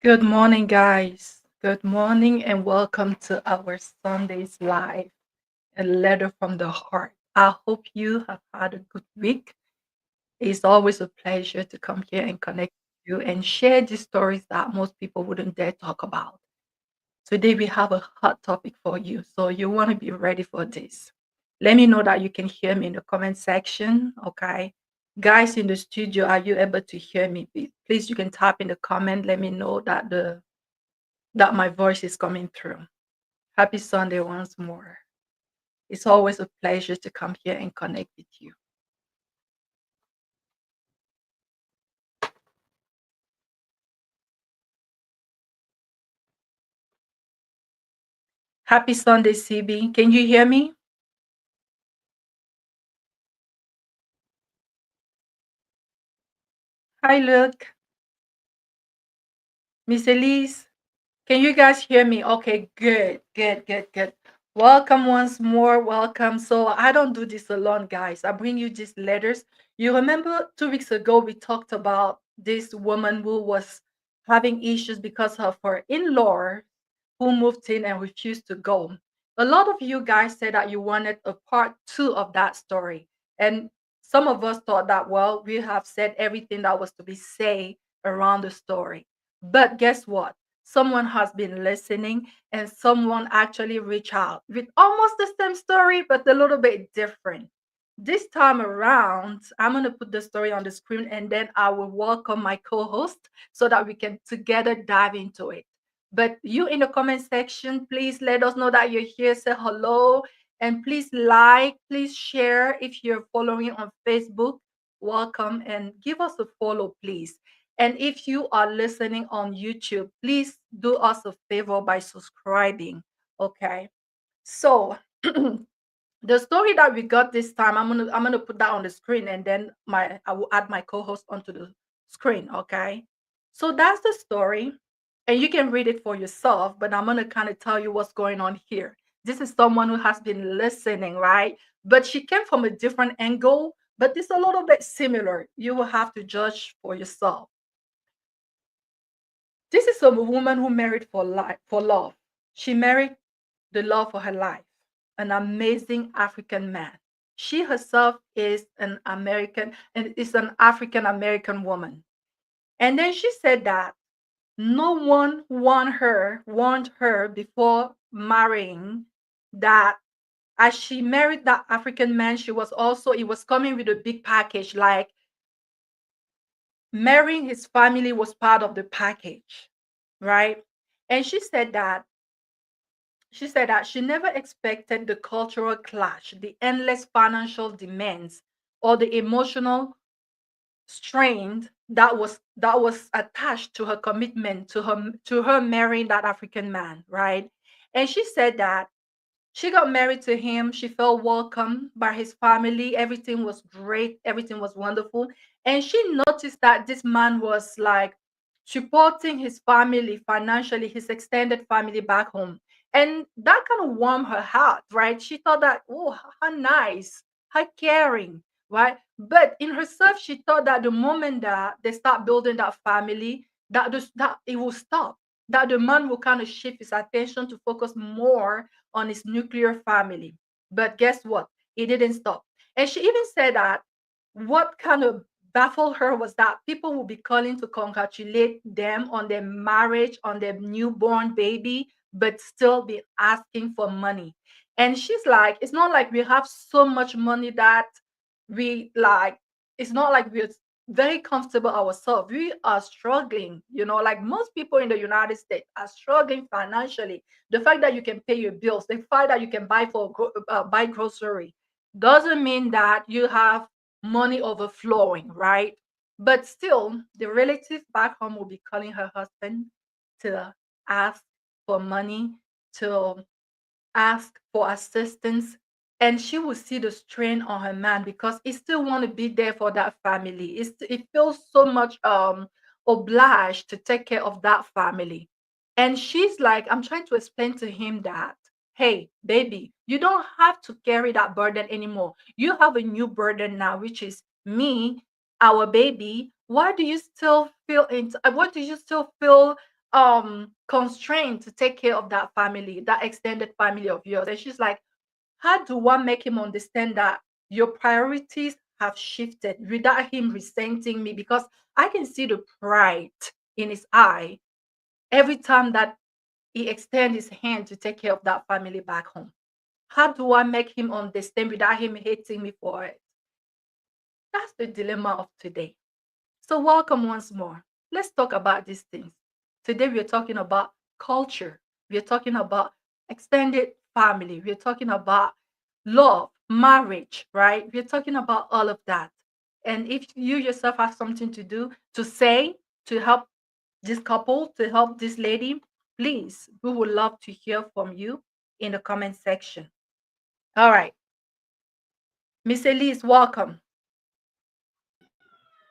Good morning, guys. Good morning, and welcome to our Sunday's Live, a letter from the heart. I hope you have had a good week. It's always a pleasure to come here and connect with you and share the stories that most people wouldn't dare talk about. Today, we have a hot topic for you, so you want to be ready for this. Let me know that you can hear me in the comment section, okay? Guys in the studio, are you able to hear me? Please, you can type in the comment. Let me know that my voice is coming through. Happy Sunday once more. It's always a pleasure to come here and connect with you. Happy Sunday, CB. Can you hear me? Hi, Luke. Miss Elise. Can you guys hear me? Okay, good, good, good, good. Welcome once more. Welcome. So I don't do this alone, guys. I bring you these letters. You remember 2 weeks ago we talked about this woman who was having issues because of her in-law who moved in and refused to go. A lot of you guys said that you wanted a part two of that story. And some of us thought that, well, we have said everything that was to be said around the story. But guess what? Someone has been listening and someone actually reached out with almost the same story, but a little bit different. This time around, I'm going to put the story on the screen and then I will welcome my co host so that we can together dive into it. But you in the comment section, please let us know that you're here. Say hello and please like, please share. If you're following on Facebook, welcome and give us a follow, please. And if you are listening on YouTube, please do us a favor by subscribing. Okay. So the story that we got this time, I'm gonna put that on the screen and then my I will add my co-host onto the screen. Okay. So that's the story. And you can read it for yourself, but I'm gonna kind of tell you what's going on here. This is someone who has been listening, right? But she came from a different angle, but it's a little bit similar. You will have to judge for yourself. This is a woman who married for life, for love. She married the love for her life, an amazing African man. She herself is an American and is an African American woman. And then she said that no one warned her before marrying that as she married that African man, she was also, it was coming with a big package, like marrying his family was part of the package, right? And she said that she never expected the cultural clash, the endless financial demands, or the emotional strain that was attached to her commitment to her marrying that African man, right? And she said that she got married to him. She felt welcome by his family. Everything was great. Everything was wonderful. And she noticed that this man was like supporting his family financially, his extended family back home. And that kind of warmed her heart, right? She thought that, oh, how nice, how caring, right? But in herself, she thought that the moment that they start building that family, that it will stop, that the man will kind of shift his attention to focus more on his nuclear family. But guess what? It didn't stop. And she even said that what kind of baffled her was that people will be calling to congratulate them on their marriage, on their newborn baby, but still be asking for money. And she's like, it's not like we have so much money that we like, it's not like we're very comfortable ourselves. We are struggling, like most people in the United States are struggling financially. The fact that you can pay your bills, the fact that you can buy grocery, doesn't mean that you have money overflowing, right? But still, the relative back home will be calling her husband to ask for money, to ask for assistance, and she will see the strain on her man because he still want to be there for that family. It feels so much obliged to take care of that family. And she's like, I'm trying to explain to him that, hey, baby, you don't have to carry that burden anymore. You have a new burden now, which is me, our baby. Why do you still feel constrained to take care of that family, that extended family of yours. And she's like, how do one make him understand that your priorities have shifted without him resenting me? Because I can see the pride in his eye every time that he extends his hand to take care of that family back home. How do I make him understand without him hating me for it? That's the dilemma of today. So, welcome once more. Let's talk about these things. Today, we're talking about culture, we're talking about extended family, we're talking about love, marriage, right? We're talking about all of that. And if you yourself have something to do, to say, to help this couple, to help this lady, please, we would love to hear from you in the comment section. All right, Miss Elise, welcome.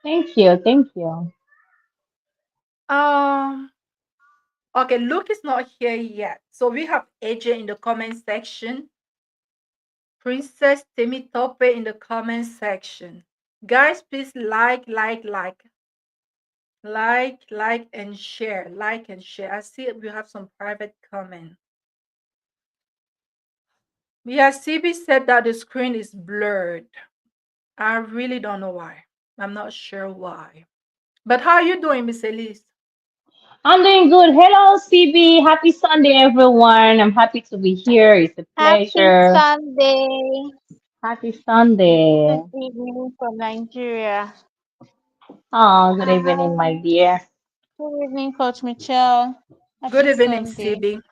Thank you. Thank you. Um, okay, Luke is not here yet. So we have AJ in the comment section, Princess Timmy Tope in the comment section. Guys, please like, and share. Like and share. I see we have some private comment. Yeah, CB said that the screen is blurred. I really don't know why. I'm not sure why. But how are you doing, Miss Elise? I'm doing good. Hello, CB. Happy Sunday, everyone. I'm happy to be here. It's a Happy pleasure. Sunday. Happy Sunday. Good evening from Nigeria. Oh, good evening, my dear. Good evening, Coach Michelle. Good Happy evening, Sunday. CB.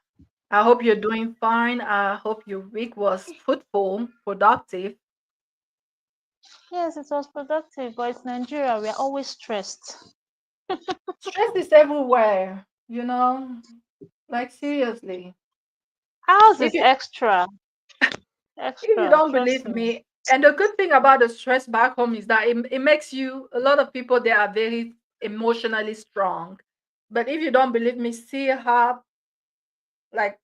I hope you're doing fine. I hope your week was fruitful, productive. Yes, it was productive, but it's Nigeria. We are always stressed. Stress is everywhere, like seriously. Ours If is you extra. if you Extra. don't Trust believe me. me, and the good thing about the stress back home is that it makes you, a lot of people, they are very emotionally strong. But if you don't believe me, see how, like,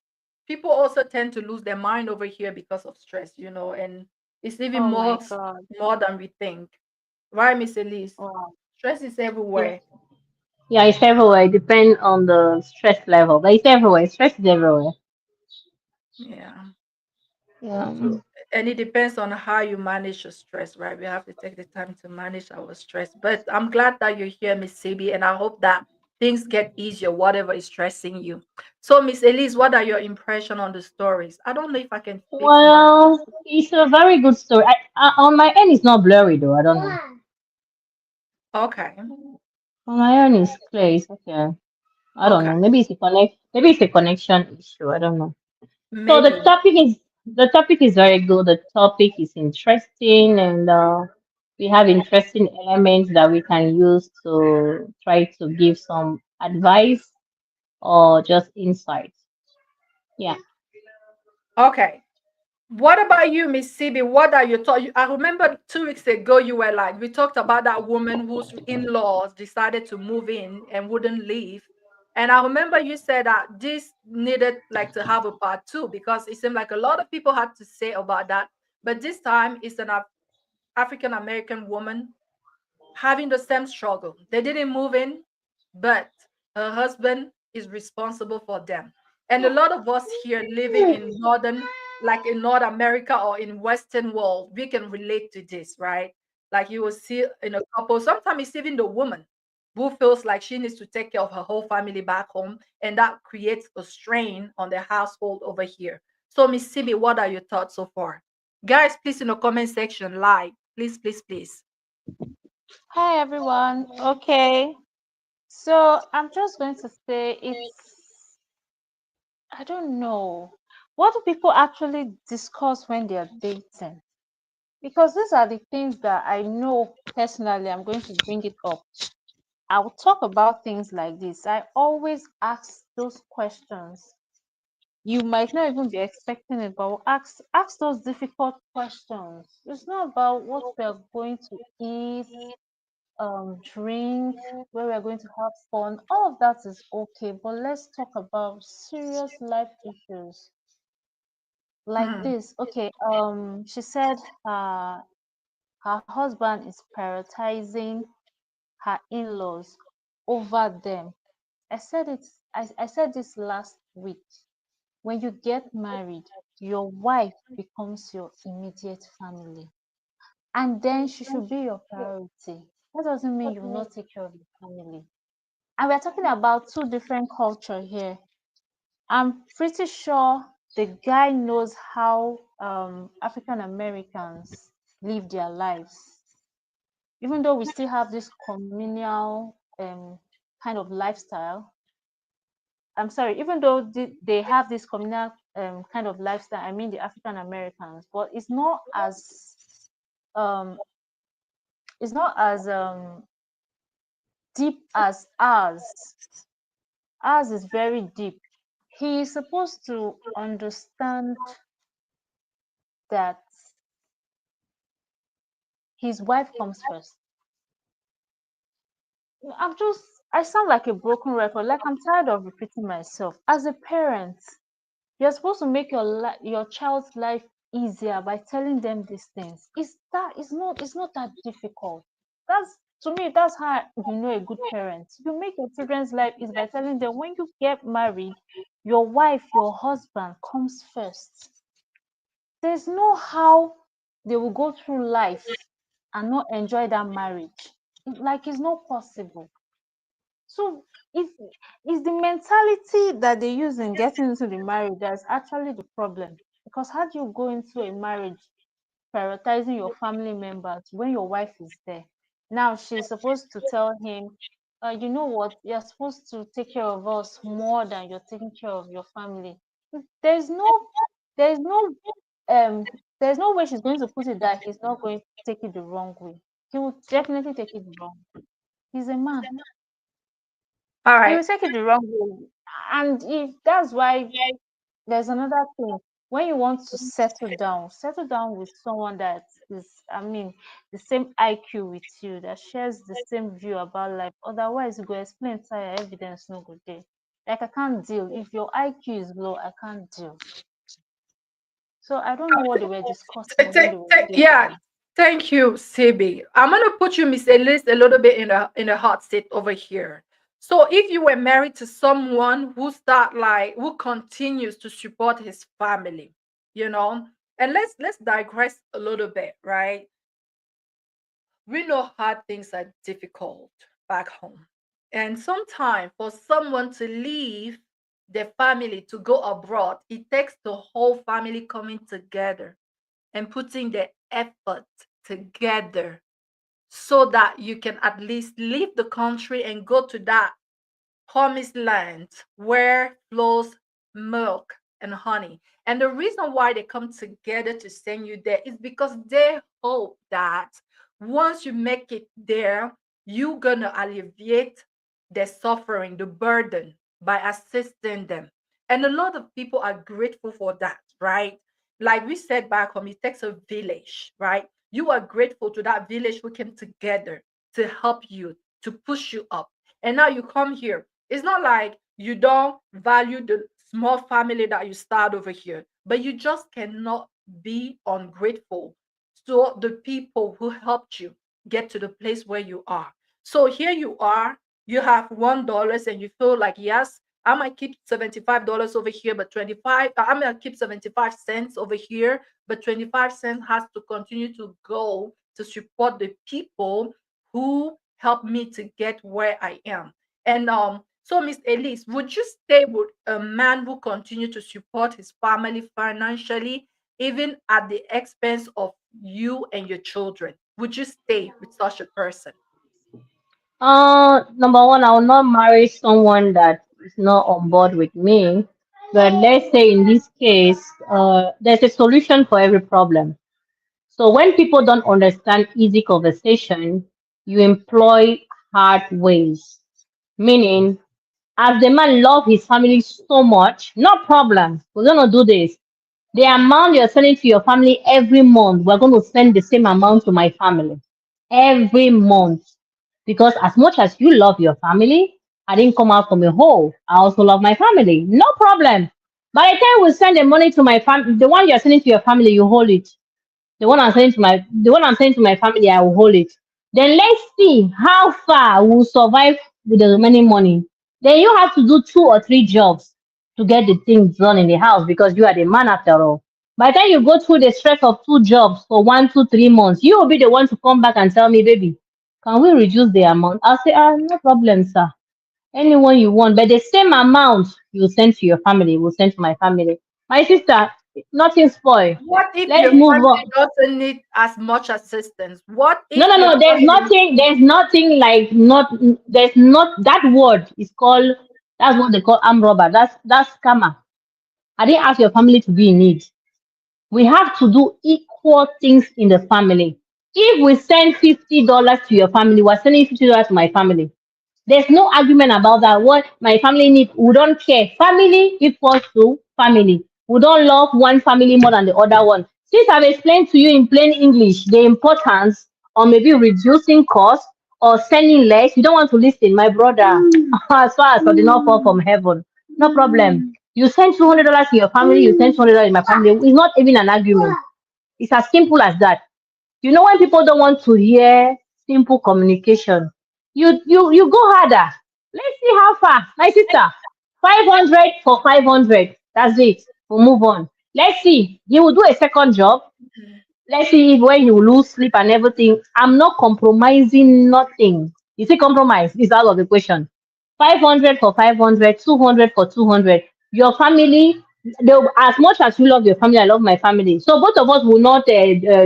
people also tend to lose their mind over here because of stress, and it's even Oh more my God. more than we think. Right, Miss Elise? Wow. Stress is Yeah, everywhere. yeah, it's everywhere. It depends on the stress level, but it's everywhere. Stress is everywhere. Yeah. Yeah. So, and it depends on how you manage your stress, right? We have to take the time to manage our stress. But I'm glad that you're here, Miss Sabi, and I hope that things get easier, whatever is stressing you. So, Miss Elise, what are your impression on the stories? I don't know if I can fix my. Well, it's a very good story. On my end, it's not blurry though. I don't know. Okay, On my end, it's clear. It's okay. I don't okay, know. Maybe it's a connect. Maybe it's a connection issue. I don't know. So the maybe. topic is the topic is very good. The topic is interesting, and we have interesting elements that we can use to try to give some advice or just insights. Yeah. Okay. What about you, Miss CB? What are your thoughts? I remember 2 weeks ago you were like, we talked about that woman whose in-laws decided to move in and wouldn't leave. And I remember you said that this needed like to have a part two because it seemed like a lot of people had to say about that. But this time it's an African American woman having the same struggle. They didn't move in, but her husband is responsible for them. And a lot of us here living in northern, like in North America or in Western world, we can relate to this, right? Like you will see in a couple, sometimes it's even the woman who feels like she needs to take care of her whole family back home, and that creates a strain on the household over here. So, Miss Sibi, what are your thoughts so far? Guys, please in the comment section, like, please, please, please. Hi, everyone. Okay. So I'm just going to say I don't know. What do people actually discuss when they are dating? Because these are the things that I know personally. I'm going to bring it up. I will talk about things like this. I always ask those questions. You might not even be expecting it, but ask those difficult questions. It's not about what we are going to eat, drink, where we are going to have fun. All of that is okay, but let's talk about serious life issues like Hmm. this. Okay, she said her husband is prioritizing her in-laws over them. I said it I said this last week. When you get married, your wife becomes your immediate family. And then she should be your priority. That doesn't mean you will not take care of your family. And we're talking about two different culture here. I'm pretty sure the guy knows how African Americans live their lives. Even though we still have this communal kind of lifestyle, I'm sorry, even though they have this communal kind of lifestyle, I mean the African Americans, but um, it's not as deep as ours. Ours is very deep. He is supposed to understand that his wife comes first. I sound like a broken record. Like I'm tired of repeating myself. As a parent, you're supposed to make your child's life easier by telling them these things. It's not that difficult. That's to me, that's how you know a good parent. You make your children's life easy by telling them when you get married, your wife, your husband comes first. There's no how they will go through life and not enjoy that marriage. Like it's not possible. So it's it's the mentality that they use in getting into the marriage that's actually the problem. Because how do you go into a marriage prioritizing your family members when your wife is there? Now she's supposed to tell him, you know what, you're supposed to take care of us more than you're taking care of your family. There's no there's no um there's no way she's going to put it that he's not going to take it the wrong way. He will definitely take it the wrong way. He's a man. All He right. will take it the wrong way. And if that's why there's another thing. When you want to settle down with someone that is, I mean, the same IQ with you, that shares the same view about life. Otherwise, you go explain entire evidence no good day. Like I can't deal. If your IQ is low, I can't deal. So I don't know what they were discussing when they were Yeah. dating. Thank you, CB. I'm gonna put you, Miss Elise, a little bit in a hot seat over here. So if you were married to someone who continues to support his family, you know, and let's digress a little bit, right? We know hard things are difficult back home. And sometimes for someone to leave their family to go abroad, it takes the whole family coming together and putting the effort together so that you can at least leave the country and go to that promised land where flows milk and honey. And the reason why they come together to send you there is because they hope that once you make it there, you're going to alleviate their suffering, the burden, by assisting them. And a lot of people are grateful for that, right? Like we said back home, it takes a village, right? You are grateful to that village who came together to help you, to push you up. And now you come here, it's not like you don't value the small family that you start over here, but you just cannot be ungrateful to the people who helped you get to the place where you are. So here you are, you have $1 and you feel like, yes, I might keep $75 over here, but 25, I'm gonna keep 75 cents over here, but 25 cents has to continue to go to support the people who helped me to get where I am. And so, Miss Elise, would you stay with a man who continue to support his family financially, even at the expense of you and your children? Would you stay with such a person? Number one, I will not marry someone that is not on board with me. But let's say in this case, there's a solution for every problem. So when people don't understand easy conversation, you employ hard ways. Meaning, as the man love his family so much, no problem. We're gonna do this. The amount you're sending to your family every month, we're going to send the same amount to my family every month. Because as much as you love your family, I didn't come out from a hole. I also love my family. No problem. By the time we send the money to my family, the one you're sending to your family, you hold it. The one I'm sending to my family, I will hold it. Then let's see how far we'll survive with the remaining money. Then you have to do 2 or 3 jobs to get the things done in the house because you are the man after all. By the time you go through the stress of 2 jobs for 1, 2, 3 months, you will be the one to come back and tell me, baby, can we reduce the amount? I'll say, no problem, sir. Anyone you want, but the same amount you send to your family will send to my family. My sister, nothing spoil. What if Let's your move family on. doesn't need as much assistance? What No, if no, your no. family There's nothing like not. There's not that word is called. That's what they call arm robber. That's scammer. I didn't ask your family to be in need. We have to do equal things in the family. If we send $50 to your family, we're sending $50 to my family. There's no argument about that. What my family need, we don't care. Family equals to family. We don't love one family more than the other one. Since I've explained to you in plain English the importance or maybe reducing cost or sending less, you don't want to listen, my brother. As far as I did not fall from heaven, no problem. You send $200 to your family, you send $200 in my family. It's not even an argument. It's as simple as that. You know when people don't want to hear simple communication, you go harder. Let's see how far. My sister, 500 for 500. That's it. We'll move on. Let's see. You will do a second job. Let's see if when you lose sleep and everything. I'm not compromising nothing. You see, compromise is out of the question. 500 for 500, 200 for 200. Your family, as much as you love your family, I love my family. So both of us will not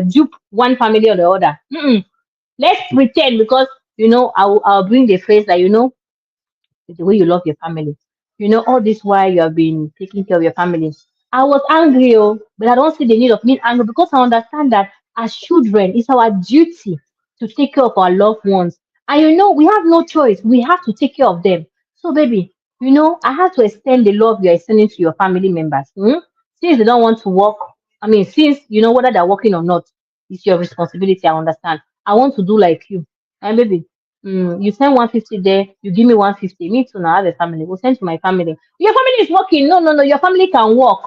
dupe one family or the other. Mm-mm. Let's pretend because I'll bring the phrase that the way you love your family. All this while you have been taking care of your family. I was angry, but I don't see the need of being angry because I understand that as children, it's our duty to take care of our loved ones. And we have no choice. We have to take care of them. So, baby, I have to extend the love you're extending to your family members. Since they don't want to work, I mean, since whether they're working or not, it's your responsibility. I understand. I want to do like you. And baby, you send 150 there, you give me 150. Me too now I have a family. We'll send to my family. Your family is working. No, no, no. Your family can work.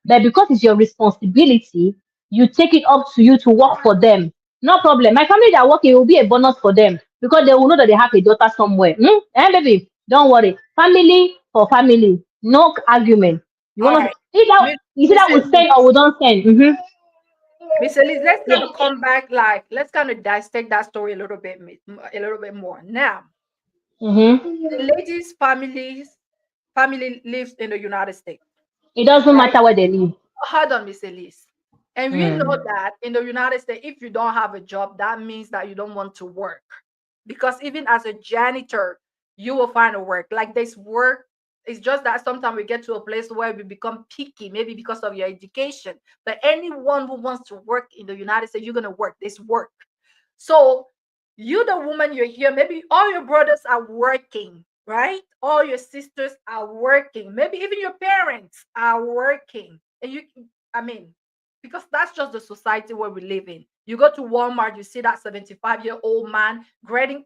But because it's your responsibility, you take it up to you to work for them. No problem. My family that are working will be a bonus for them because they will know that they have a daughter somewhere. Baby, don't worry. Family for family. No argument. You all want to right. either Miss you see Miss that we send Elise, or we don't send. Miss Elise, let's Yeah. kind of come back, like let's kind of dissect that story a little bit, a little bit more. Now, the Mm-hmm. lady's family lives in the United States, It doesn't right? matter where they live. Hold on, Miss Elise. And we know Mm. that in the United States, if you don't have a job, that means that you don't want to work. Because even as a janitor, you will find a work. Like this work, it's just that sometimes we get to a place where we become picky, maybe because of your education. But anyone who wants to work in the United States, you're gonna work this work. So you, the woman, you're here. Maybe all your brothers are working, right? All your sisters are working. Maybe even your parents are working. And I mean, because that's just the society where we live in. You go to Walmart, you see that 75-year-old man greeting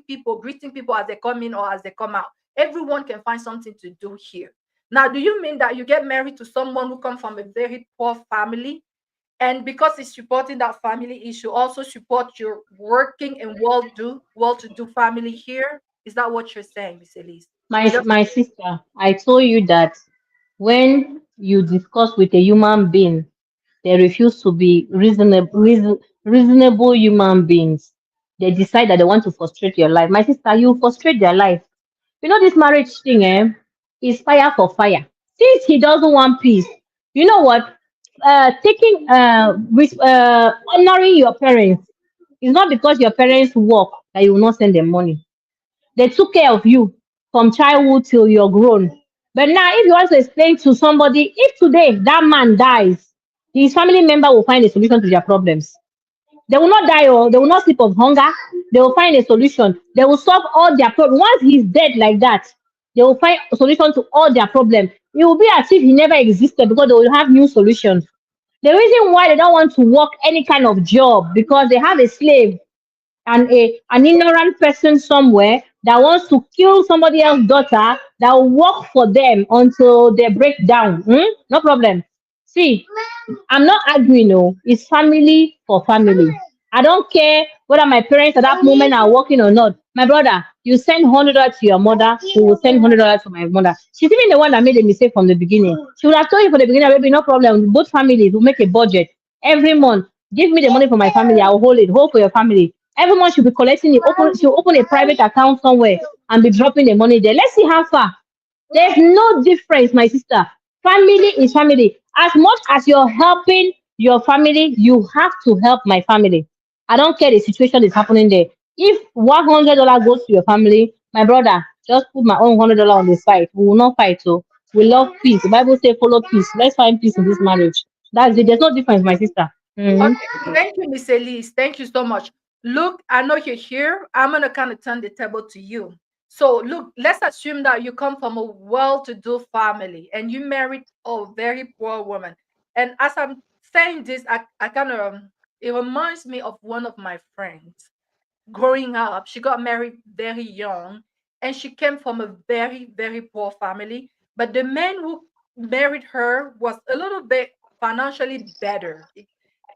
people as they come in or as they come out. Everyone can find something to do here. Now, do you mean that you get married to someone who comes from a very poor family, and because it's supporting that family, it should also support your working and well-to-do family here? Is that what you're saying, Miss Elise? My It's just my sister, I told you that when you discuss with a human being, they refuse to be reasonable human beings. They decide that they want to frustrate your life. My sister, you frustrate their life. This marriage thing, is fire for fire. Since he doesn't want peace, you know what? Taking honoring your parents is not because your parents work that you will not send them money. They took care of you from childhood till you're grown. But now, if you want to explain to somebody, if today that man dies, his family member will find a solution to their problems. They will not die or they will not sleep of hunger. They will find a solution. They will solve all their problems. Once he's dead like that, they will find a solution to all their problems. It will be as if he never existed because they will have new solutions. The reason why they don't want to work any kind of job because they have a slave and an ignorant person somewhere that wants to kill somebody else's daughter that will work for them until they break down. No problem. See, I'm not arguing, no. It's family for family. I don't care whether my parents at that moment are working or not. My brother, you send $100 to your mother, she will send $100 to my mother. She's even the one that made the mistake from the beginning. She would have told you from the beginning, baby, no problem. Both families will make a budget every month. Give me the money for my family, I'll hold it. Hold for your family. Every month she'll be collecting it. She'll open a private account somewhere and be dropping the money there. Let's see how far. There's no difference, my sister. Family is family. As much as you're helping your family, you have to help my family. I don't care the situation is happening there. If $100 goes to your family, my brother, just put my own $100 on the side. We will not fight. So we love peace. The Bible says, follow peace. Let's find peace in this marriage. That's it. There's no difference, my sister. Mhm. Okay, thank you, Miss Elise. Thank you so much. Look, I know you're here. I'm gonna kind of turn the table to you. So, look, let's assume that you come from a well-to-do family and you married a very poor woman. And as I'm saying this, I kind of it reminds me of one of my friends growing up. She got married very young and she came from a very, very poor family. But the man who married her was a little bit financially better.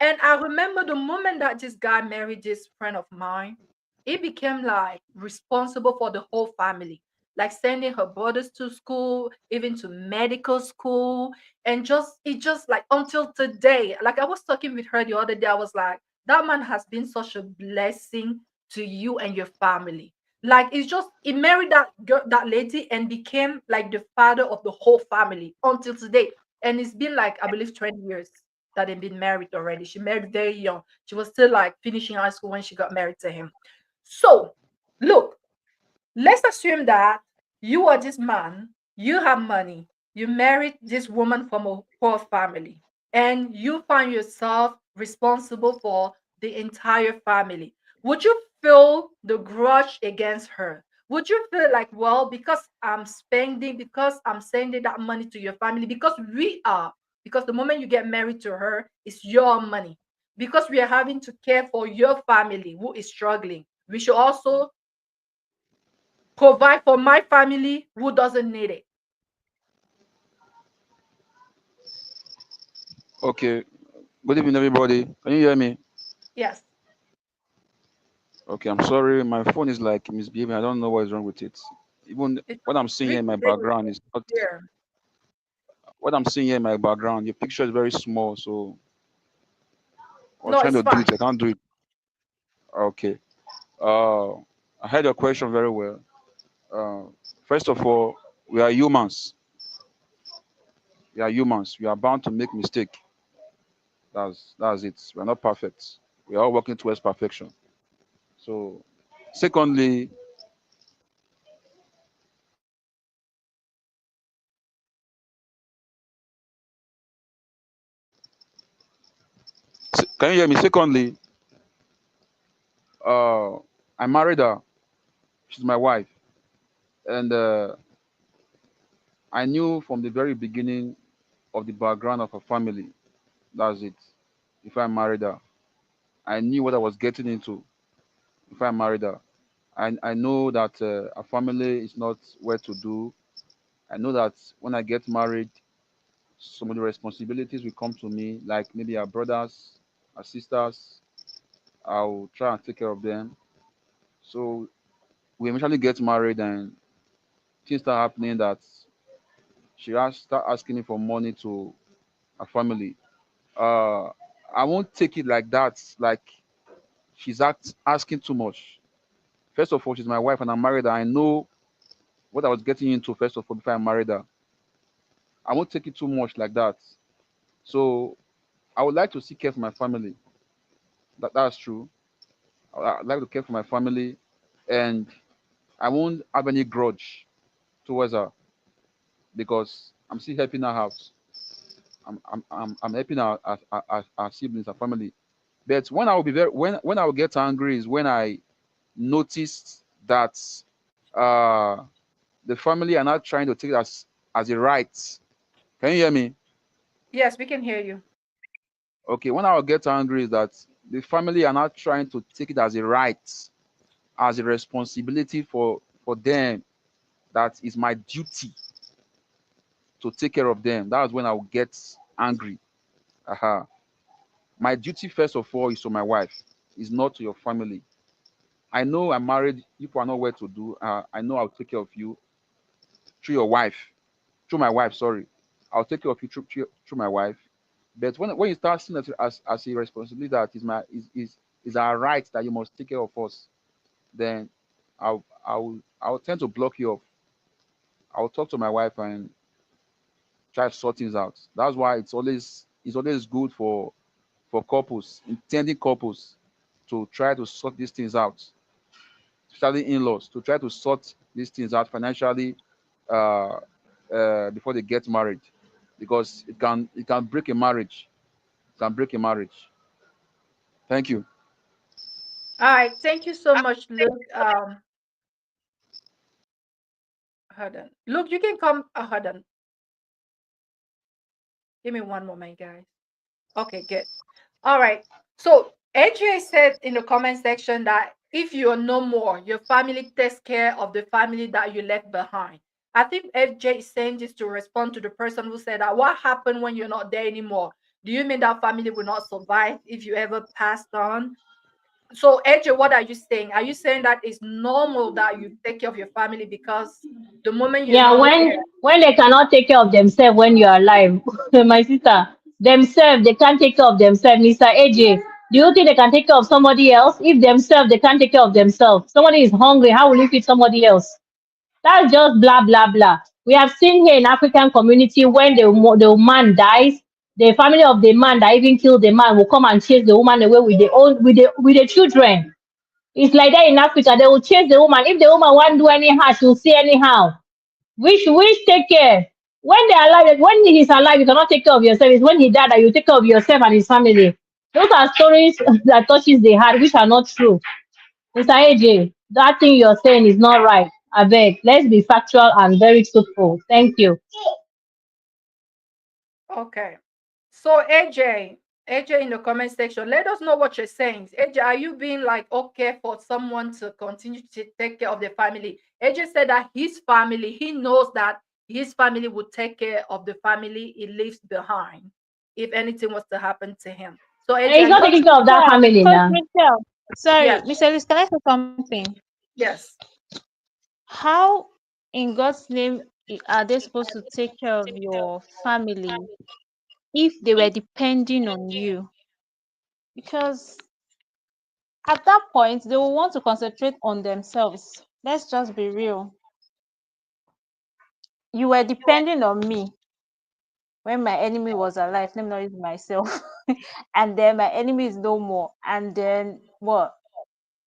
And I remember the moment that this guy married this friend of mine, he became like responsible for the whole family, like sending her brothers to school, even to medical school. And just, it just like until today, like I was talking with her the other day, I was like, that man has been such a blessing to you and your family. Like it's just he married that girl, that lady, and became like the father of the whole family until today. And it's been like I believe 20 years that they've been married already. She married very young. She was still like finishing high school when she got married to him. So look, let's assume that you are this man, you have money, you married this woman from a poor family, and you find yourself responsible for the entire family. Would you feel the grudge against her? Would you feel like, well, because I'm spending, because I'm sending that money to your family, because the moment you get married to her, it's your money. Because we are having to care for your family who is struggling, we should also provide for my family who doesn't need it. Okay. Good evening, everybody. Can you hear me? Yes, Okay, I'm sorry. My phone is like misbehaving. I don't know what is wrong with it. Even it's what I'm seeing we here can in my hear you background is not here. what I'm seeing here in my background. Your picture is very small, so I was No, trying it's to do fine. it. I can't do it. Okay. Uh, I heard your question very well. Uh, First of all, we are humans. We are humans. We are bound to make mistake. That's it. We are not perfect. We are all working towards perfection. So, secondly, can you hear me? Secondly, uh, I married her. She's my wife, and I knew from the very beginning of the background of her family. That's it. If I married her, I knew what I was getting into. If I married her, I know that her family is not well to do. I know that when I get married, some of the responsibilities will come to me, like maybe our brothers, our sisters. I'll try and take care of them. So we eventually get married, and things start happening that start asking me for money to her family. uh I won't take it like that, like asking too much. First of all, she's my wife and I'm married her. I know what I was getting into first of all before I married her. I won't take it too much like that. So I would like to seek care for my family. That's true. I'd like to care for my family, and I won't have any grudge towards her because I'm still helping her out. I'm helping our siblings, our family. But when I will be very when I will get angry is when I noticed that uh, the family are not trying to take it as a right. Can you hear me? Yes, we can hear you. Okay, when I will get angry is that the family are not trying to take it as a right, as a responsibility for them. That is my duty to take care of them. That's when I will get angry. My duty first of all is to my wife, is not to your family. I know I'm married. You are not well to do. I know I'll take care of you through your wife, through my wife. Sorry, I'll take care of you through my wife. But when you start seeing it as a responsibility that is our right that you must take care of us, then I'll tend to block you off. I'll talk to my wife and try to sort things out. That's why it's always good for couples, intending couples, to try to sort these things out, especially in-laws, to try to sort these things out financially uh, before they get married, because it can break a marriage. It can break a marriage. Thank you. All right, thank you so much, Luke. Hold on. Luke, you can come. Hold on. Give me one moment, guys. Okay, good. All right. So AJ said in the comment section that if you're no more, your family takes care of the family that you left behind. I think AJ is saying this to respond to the person who said that what happened when you're not there anymore? Do you mean that family will not survive if you ever passed on? So AJ, what are you saying? Are you saying that it's normal that you take care of your family because the moment you're Yeah, not when there? when they cannot take care of themselves when you are alive, my sister, themselves they can't take care of themselves. Mr. AJ, do you think they can take care of somebody else? If themselves they can't take care of themselves, somebody is hungry, how will you feed somebody else? That's just blah blah blah. We have seen here in African community when the man dies, the family of the man that even killed the man will come and chase the woman away with the own with the children. It's like that in Africa. They will chase the woman. If the woman won't do anyhow, she'll say anyhow. We take care. When they're alive, when he's alive, you cannot take care of yourself. It's when he died that you take care of yourself and his family. Those are stories that touches the heart, which are not true. Mr. AJ, that thing you're saying is not right. I beg. Let's be factual and very truthful. Thank you. Okay. So AJ in the comment section, let us know what you're saying. AJ, are you being like okay for someone to continue to take care of the family? AJ said that his family, he knows that his family would take care of the family he leaves behind if anything was to happen to him. So And AJ, he's are not you Coach taking care of that Michelle, family Coach now. Michelle, sorry, yes, Miss Ellis, can I say something? yes. How in God's name are they supposed to take care of your family if they were depending on you? Because at that point, they will want to concentrate on themselves. Let's just be real. You were depending on me when my enemy was alive. Let me not use myself. And then my enemy is no more. And then what?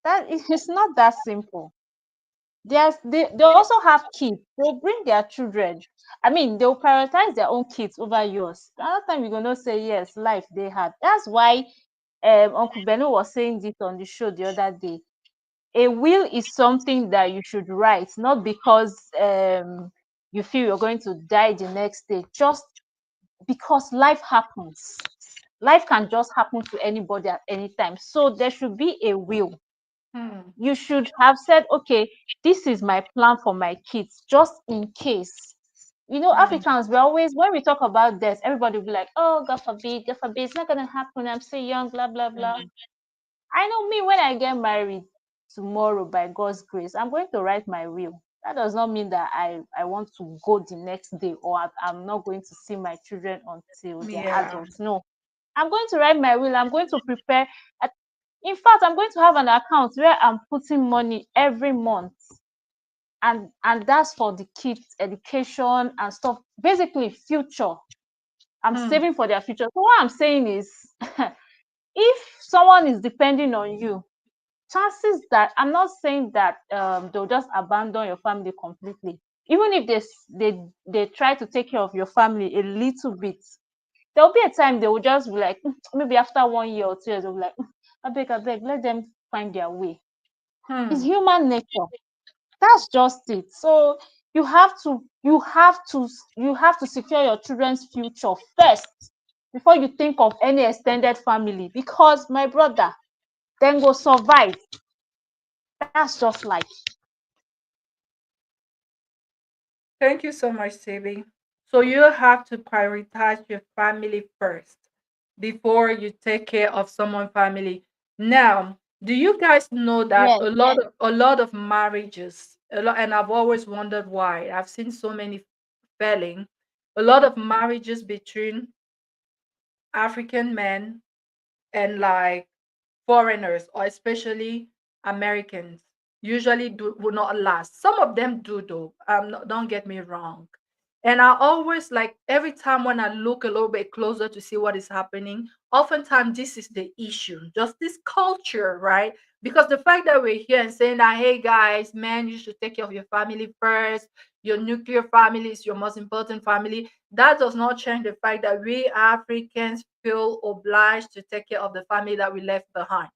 It's not that simple. They also have kids. They'll bring their children. I mean, they'll prioritize their own kids over yours. Another time you're gonna say yes, life they had. That's why Uncle Benno was saying this on the show the other day. A will is something that you should write, not because you feel you're going to die the next day, just because life happens. Life can just happen to anybody at any time. So there should be a will. Hmm. You should have said, okay, this is my plan for my kids, just in case. Hmm. Africans, we always, when we talk about death, everybody will be like, oh, God forbid, it's not going to happen. I'm still young, blah, blah, blah. Hmm. I know me, when I get married tomorrow, by God's grace, I'm going to write my will. That does not mean that I want to go the next day, or I'm not going to see my children until they're Yeah. adults. No, I'm going to write my will. I'm going to prepare. In fact, I'm going to have an account where I'm putting money every month, and that's for the kids' education and stuff. Basically, future. I'm Hmm. saving for their future. So what I'm saying is, if someone is depending on you, chances that, I'm not saying that they'll just abandon your family completely. Even if they try to take care of your family a little bit, there'll be a time they will just be like, maybe after 1 year or 2 years, they'll be like, I beg, let them find their way. It's Hmm. human nature. That's just it. So you have to secure your children's future first before you think of any extended family, because my brother, then go survive. That's just life. Thank you so much, Sibi. So you have to prioritize your family first before you take care of someone's family. Now, Do you guys know that Yes. a lot of marriages, and I've always wondered why. I've seen so many failing. A lot of marriages between African men and like foreigners, or especially Americans, usually will not last. Some of them do though. Don't get me wrong. And I always like every time when I look a little bit closer to see what is happening, oftentimes this is the issue, just this culture, right? Because the fact that we're here and saying that, hey guys, man, you should take care of your family first, your nuclear family is your most important family, that does not change the fact that we Africans feel obliged to take care of the family that we left behind.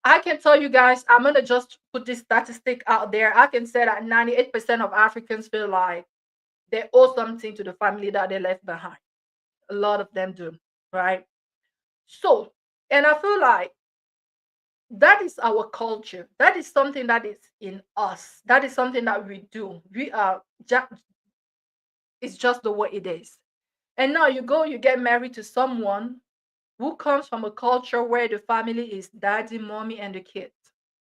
I can tell you guys, I'm gonna just put this statistic out there. I can say that 98% of Africans feel like they owe something to the family that they left behind. A lot of them do, right? So, and I feel like that is our culture. That is something that is in us. That is something that we do. It's just the way it is. And now you go, you get married to someone who comes from a culture where the family is daddy, mommy, and the kids,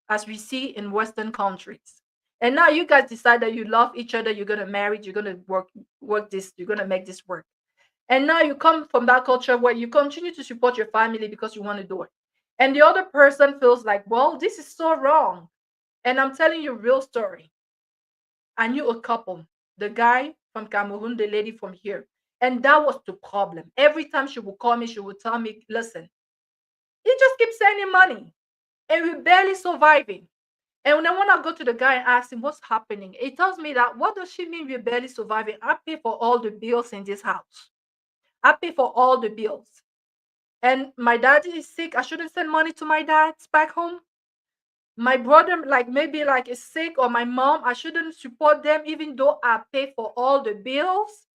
as we see in Western countries. And now you guys decide that you love each other, you're gonna marry, you're gonna work this, you're gonna make this work. And now you come from that culture where you continue to support your family because you want to do it. And the other person feels like, well, this is so wrong. And I'm telling you a real story. I knew a couple, the guy from Cameroon, the lady from here. And that was the problem. Every time she would call me, she would tell me, listen, he just keeps sending money and we're barely surviving. And then when I go to the guy and ask him what's happening, he tells me that what does she mean we're barely surviving? I pay for all the bills in this house. I pay for all the bills. And my dad is sick. I shouldn't send money to my dad back home. My brother, like maybe like is sick, or my mom, I shouldn't support them even though I pay for all the bills.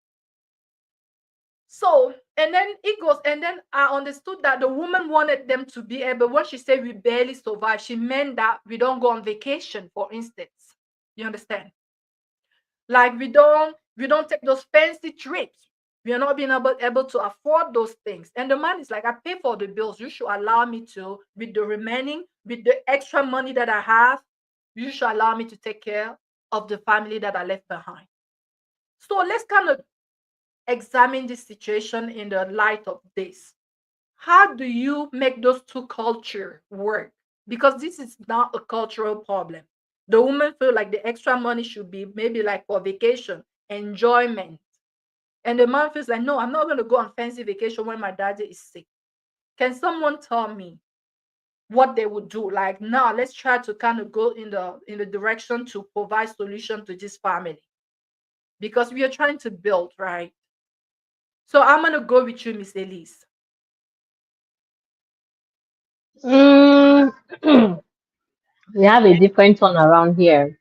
So, and then it goes, and then I understood that the woman wanted them to be able, when she said we barely survive, she meant that we don't go on vacation, for instance. You understand? Like we don't take those fancy trips. We are not being able to afford those things. And the man is like, I pay for the bills. You should allow me to, with the remaining, with the extra money that I have, you should allow me to take care of the family that I left behind. So let's kind of examine this situation in the light of this. How do you make those two culture work? Because this is not a cultural problem. The woman feel like the extra money should be maybe like for vacation, enjoyment. And the man feels like, no, I'm not going to go on fancy vacation when my daddy is sick. Can someone tell me what they would do? Like now, let's try to kind of go in the direction to provide solution to this family because we are trying to build, right? So I'm gonna go with you, Miss Elise. Mm, we have a different one around here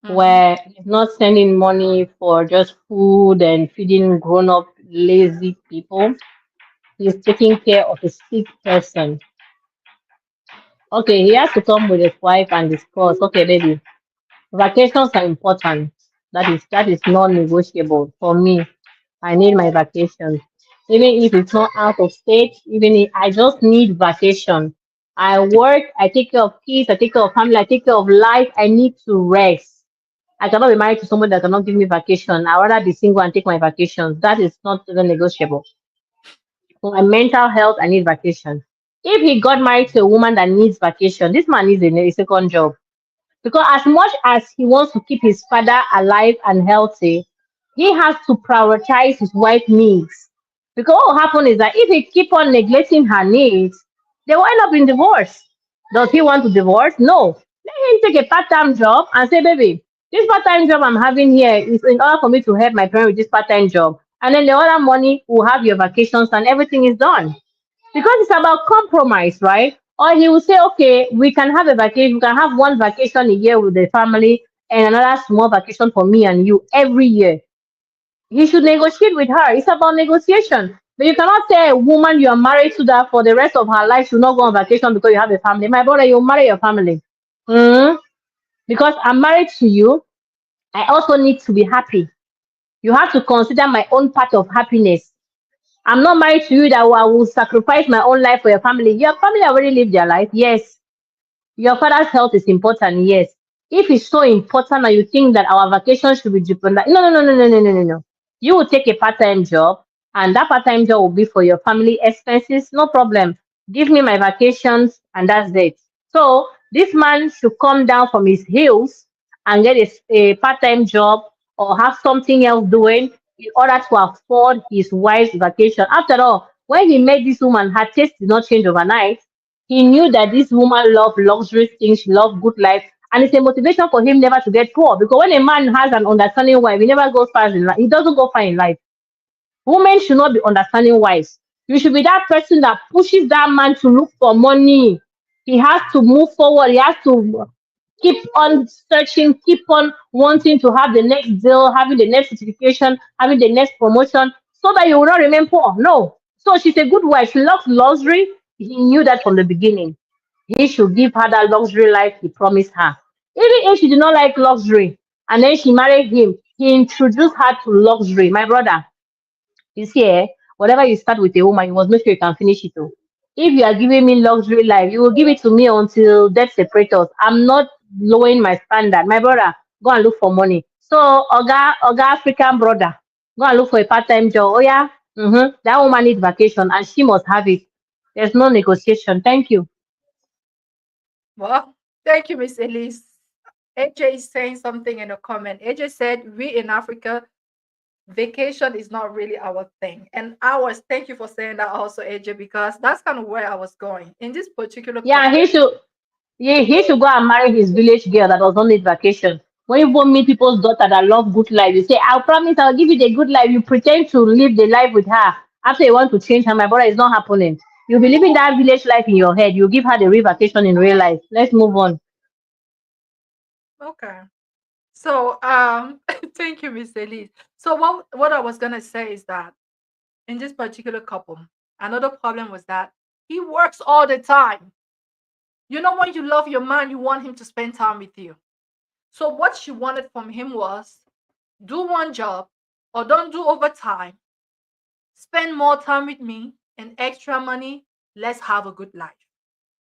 Mm-hmm. where he's not sending money for just food and feeding grown up lazy people. He's taking care of a sick person. Okay, he has to come with his wife and discuss. Okay, baby, vacations are important. That is non-negotiable for me. I need my vacation. Even if it's not out of state, even if I just need vacation. I work, I take care of kids, I take care of family, I take care of life. I need to rest. I cannot be married to someone that cannot give me vacation. I'd rather be single and take my vacations. That is not even negotiable. For my mental health, I need vacation. If he got married to a woman that needs vacation, this man needs a second job. Because as much as he wants to keep his father alive and healthy, he has to prioritize his wife's needs. Because what will happen is that if he keep on neglecting her needs, they will end up in divorce. Does he want to divorce? No. Let him take a part-time job and say, baby, this part-time job I'm having here is in order for me to help my parents with this part-time job. And then the other money will have your vacations and everything is done because it's about compromise, right? Or he will say, okay, we can have a vacation, we can have one vacation a year with the family and another small vacation for me and you every year. He should negotiate with her. It's about negotiation. But you cannot tell a woman you are married to that for the rest of her life should not go on vacation because you have a family. My brother, you marry your family. Hmm. Because I'm married to you, I also need to be happy. You have to consider my own part of happiness. I'm not married to you that I will sacrifice my own life for your family. Your family already lived their life. Yes. Your father's health is important, yes. If it's so important and you think that our vacation should be dependent, no, no, no, no, no, no, no, no, no. You will take a part-time job, and that part-time job will be for your family expenses. No problem. Give me my vacations, and that's it. So this man should come down from his heels and get a part-time job or have something else doing in order to afford his wife's vacation. After all, when he met this woman, her taste did not change overnight. He knew that this woman loved luxury things, she loved good life, and it's a motivation for him never to get poor. Because when a man has an understanding wife, he never goes far in life. He doesn't go far in life. Women should not be understanding wives. You should be that person that pushes that man to look for money. He has to move forward. He has to keep on searching, keep on wanting to have the next deal, having the next certification, having the next promotion, so that you will not remain poor. No. So she's a good wife. She loves luxury. He knew that from the beginning. He should give her that luxury life he promised her. Even if she did not like luxury, and then she married him, he introduced her to luxury. My brother, you see, whatever you start with a woman, you must make sure you can finish it. Oh. If you are giving me luxury life, you will give it to me until death separates us. I'm not lowering my standard. My brother, go and look for money. So, Oga African brother, go and look for a part-time job. Oh yeah, that woman needs vacation and she must have it. There's no negotiation. Thank you. Well, thank you, Miss Elise. AJ is saying something in a comment. AJ said, we in Africa, vacation is not really our thing. And ours, thank you for saying that also, AJ, because that's kind of where I was going. In this particular Yeah, couple, he should go and marry his village girl that does not need vacation. When you go meet people's daughter that love good life, you say, I'll promise I'll give you the good life. You pretend to live the life with her. After you want to change her, my brother, it's not happening. You'll be living that village life in your head. You give her the real vacation in real life. Let's move on. okay. So, thank you, Miss Elise. So, what I was gonna say is that in this particular couple, another problem was that he works all the time. You know, when you love your man, you want him to spend time with you. So, what she wanted from him was do one job or don't do overtime, spend more time with me and extra money. Let's have a good life.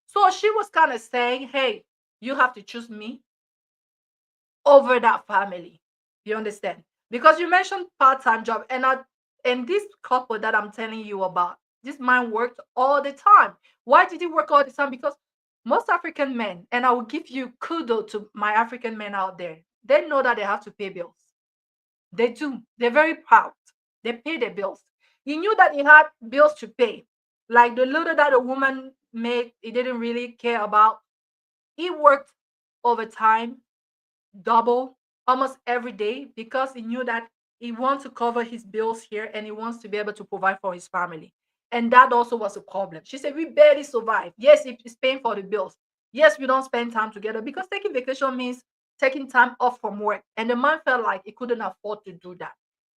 So, she was kind of saying, hey, you have to choose me over that family. You understand? Because you mentioned part-time job, and this couple that I'm telling you about, this man worked all the time. Why did he work all the time? Because most African men, and I will give you kudos to my African men out there, they know that they have to pay bills. They do. They're very proud. They pay their bills. He knew that he had bills to pay. Like the little that a woman made, he didn't really care about. He worked overtime double almost every day because he knew that he wants to cover his bills here and he wants to be able to provide for his family. And that also was a problem. She said, we barely survive. Yes, it's paying for the bills. Yes, we don't spend time together because taking vacation means taking time off from work. And the man felt like he couldn't afford to do that.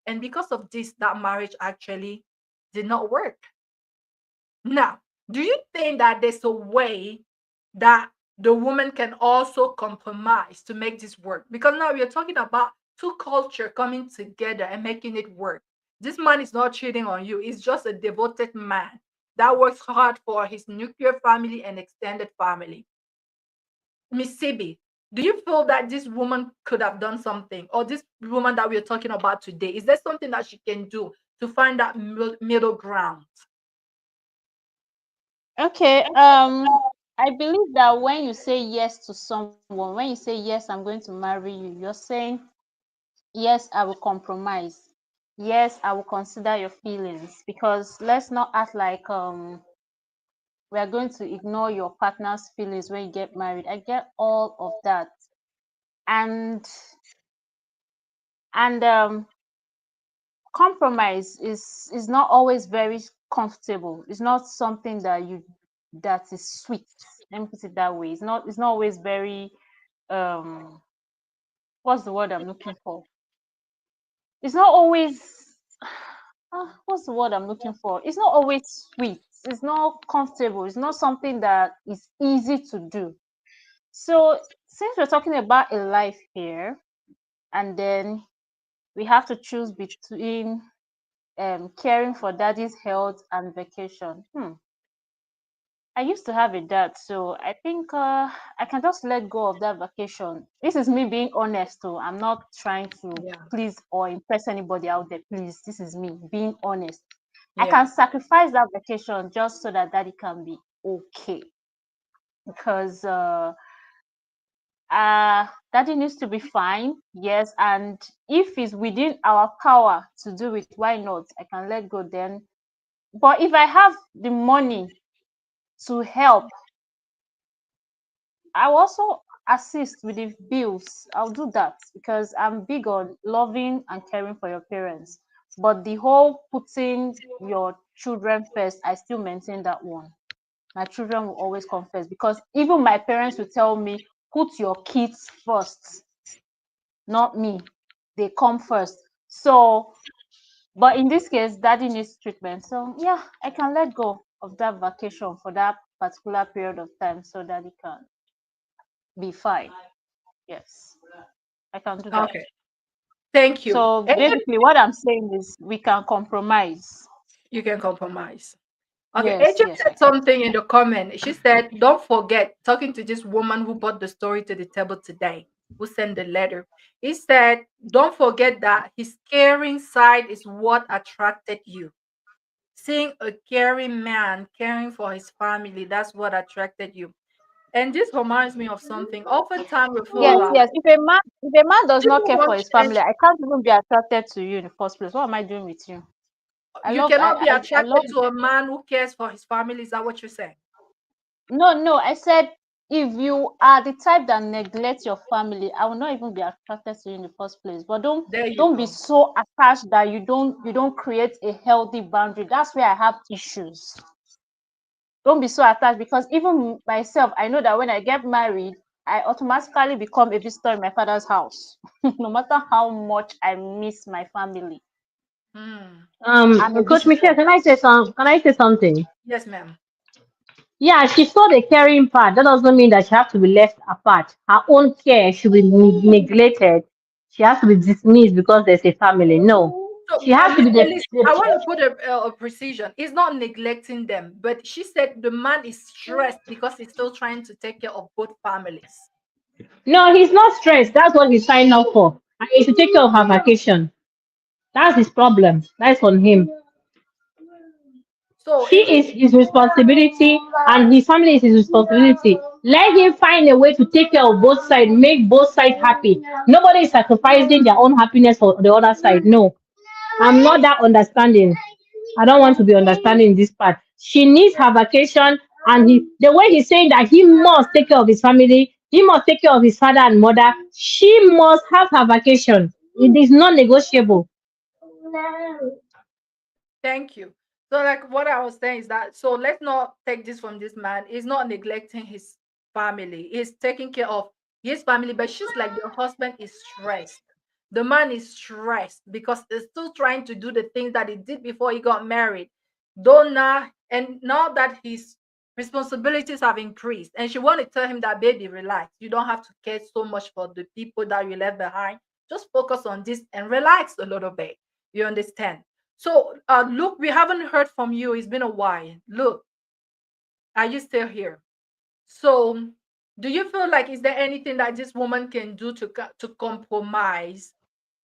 And because of this, that marriage actually did not work. Now, do you think that there's a way that the woman can also compromise to make this work? Because now we are talking about two culture coming together and making it work. This man is not cheating on you. He's just a devoted man that works hard for his nuclear family and extended family. Miss Sibi, do you feel that this woman could have done something, or this woman that we are talking about today, is there something that she can do to find that middle ground? Okay, I believe that when you say yes to someone, when you say yes, I'm going to marry you, you're saying yes, I will compromise. Yes, I will consider your feelings, because let's not act like we are going to ignore your partner's feelings when you get married. I get all of that. And and compromise is not always very comfortable. It's not something that is sweet. Let me put it that way. It's not always very um what's the word I'm looking for? It's not always what's the word I'm looking for? It's not always sweet. It's not comfortable. It's not something that is easy to do. So since we're talking about a life here, and then we have to choose between caring for daddy's health and vacation. I used to have a dad, so I think I can just let go of that vacation. This is me being honest, too. I'm not trying to Yeah. please or impress anybody out there. Please, this is me being honest. I Yeah. can sacrifice that vacation just so that daddy can be okay. Because daddy needs to be fine, yes, and if it's within our power to do it, why not? I can let go then. But if I have the money to help, I'll also assist with the bills. I'll do that because I'm big on loving and caring for your parents. But the whole putting your children first, I still maintain that one. My children will always come first because even my parents will tell me, put your kids first, not me. They come first. So, but in this case, daddy needs treatment. So, yeah, I can let go of that vacation for that particular period of time so that he can be fine. Yes, I can do that. Okay. Thank you. So Agent, basically, what I'm saying is we can compromise. you can compromise. Okay, Yes, Agent yes, we said can. something in the comment. She said, don't forget, talking to this woman who brought the story to the table today, who sent the letter. He said, don't forget that his caring side is what attracted you. Seeing a caring man caring for his family, that's what attracted you. And this reminds me of something. Oftentimes we feel Yes, like yes. If a man does not people care for don't his family, change. I can't even be attracted to you in the first place. What am I doing with you? I You love cannot be I attracted love to a man who cares for his family. Is that what you're saying? no, no. I said if you are the type that neglects your family, I will not even be attracted to you in the first place. But don't There you don't be go. so attached that you don't create a healthy boundary. That's where I have issues. Don't be so attached because even myself, I know that when I get married, I automatically become a visitor in my father's house. No matter how much I miss my family, Hmm. I'm a Coach Michelle, visitor. can I say something? Yes, ma'am. Yeah, she saw the caring part. That doesn't mean that she has to be left apart. Her own care should be neglected. She has to be dismissed because there's a family. No, So, she has to be Mr. the, Liz, I want the to put a precision. He's not neglecting them, but she said the man is stressed because he's still trying to take care of both families. No, he's not stressed. That's what he signed up for. And he should take care of her vacation. That's his problem. That's on him. So, She if is his responsibility and his family is his responsibility. Let him find a way to take care of both sides, make both sides happy. Nobody is sacrificing their own happiness for the other side. No, I'm not that understanding. I don't want to be understanding this part. She needs her vacation, and the way he's saying that he must take care of his family, he must take care of his father and mother. She must have her vacation. It is non negotiable. thank you. So, like what I was saying is that so let's not take this from this man. He's not neglecting his family. He's taking care of his family, but she's like the husband is stressed. The man is stressed because he's still trying to do the things that he did before he got married. Though now and now that his responsibilities have increased, and she want to tell him that baby, relax. You don't have to care so much for the people that you left behind. Just focus on this and relax a little bit. You understand? So, Luke, we haven't heard from you. It's been a while. Look, are you still here? So, do you feel like is there anything that this woman can do to compromise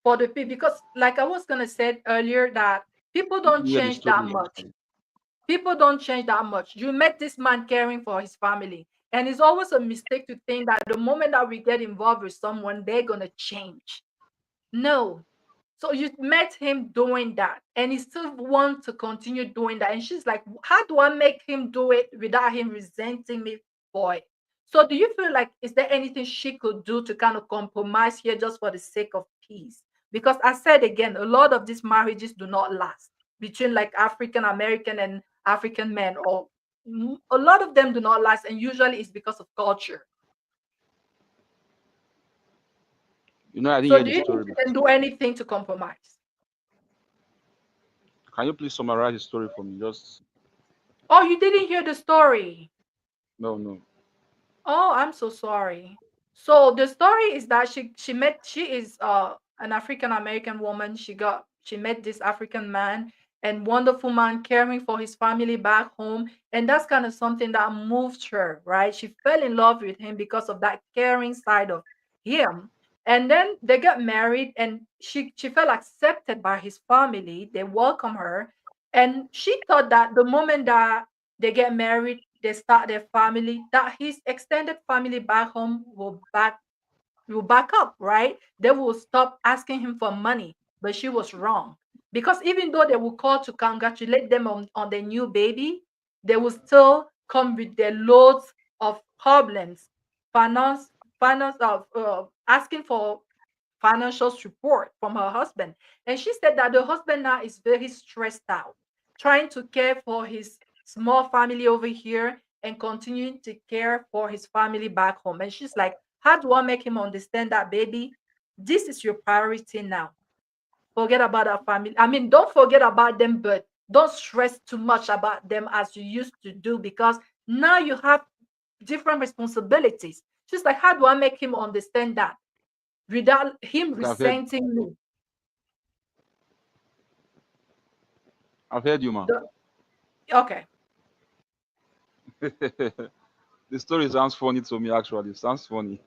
for the people? Because, like I was gonna say earlier, that people don't Yeah, the change that story. much. People don't change that much. You met this man caring for his family, and it's always a mistake to think that the moment that we get involved with someone, they're gonna change. No, so you met him doing that, and he still wants to continue doing that. And she's like, how do I make him do it without him resenting me for it? So do you feel like is there anything she could do to kind of compromise here just for the sake of peace? Because I said again, a lot of these marriages do not last between like African American and African men, or a lot of them do not last, and usually it's because of culture. I didn't So hear do the you think story, you but can do anything to compromise? can you please summarize the story for me? Just Oh, you didn't hear the story. no, no. Oh, I'm so sorry. So the story is that she is an African American woman. She met this African man, and wonderful man caring for his family back home. And that's kind of something that moved her, right? She fell in love with him because of that caring side of him. And then they got married, and she felt accepted by his family. They welcome her. And she thought that the moment that they get married, they start their family, that his extended family back home will back up, right? They will stop asking him for money. But she was wrong. Because even though they will call to congratulate them on their new baby, they will still come with their loads of problems, finance, finance of asking for financial support from her husband. And she said that the husband now is very stressed out, trying to care for his small family over here and continuing to care for his family back home. And she's like, how do I make him understand that, baby? This is your priority now. Forget about our family. I mean, don't forget about them, but don't stress too much about them as you used to do, because now you have different responsibilities. She's like, how do I make him understand that without him Okay, I've heard. resenting me? I've heard you, man. The- okay. The story sounds funny to me. Actually, it sounds funny.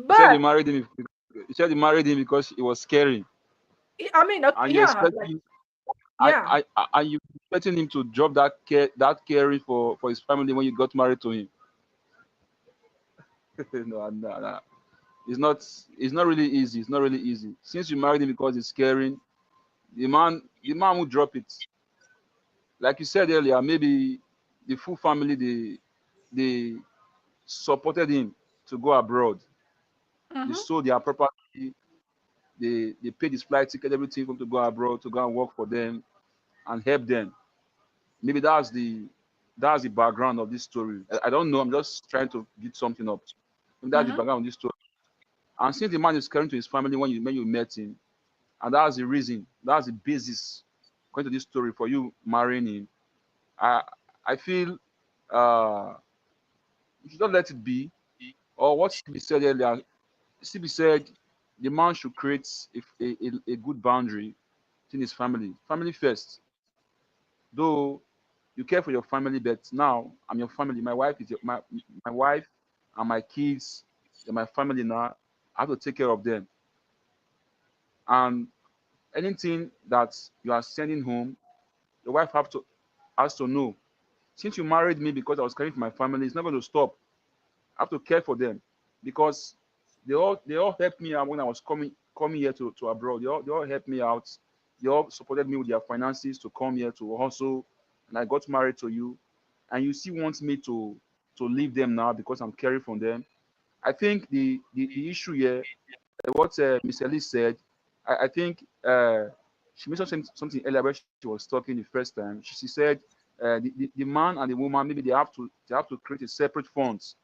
You said you But married him. You said you married him because he was caring, I mean, okay, and you yeah, expect like, him. yeah. And you expecting him to drop that caring for his family when you got married to him. No, no, no. It's not. It's not really easy. It's not really easy. Since you married him because he's caring, the man will drop it. Like you said earlier, maybe the full family they supported him to go abroad. They Mm-hmm, sold their property. They paid his flight ticket, everything for him to go abroad to go and work for them and help them. Maybe that's the background of this story. I don't know. I'm just trying to get something up. Maybe that's the mm-hmm, background of this story. And since the man is caring to his family when you met him, and that's the reason, that's the basis according to this story for you marrying him. I I feel you should not let it be. Or what should be said earlier, CB said the man should create a good boundary between his family. Family first. Though you care for your family, but now I'm your family. My wife is my wife and my kids. They're my family now. I have to take care of them. And anything that you are sending home, your wife has to know. Since you married me because I was caring for my family, it's not going to stop. I have to care for them because they all helped me out when I was coming here to abroad. They all helped me out. They all supported me with their finances to come here to hustle, and I got married to you. And you still want me to leave them now because I'm caring for them. I think the issue here, what Miss Ellie said, I think she mentioned something earlier when she was talking the first time. She said the man and the woman, maybe they have to create a separate funds.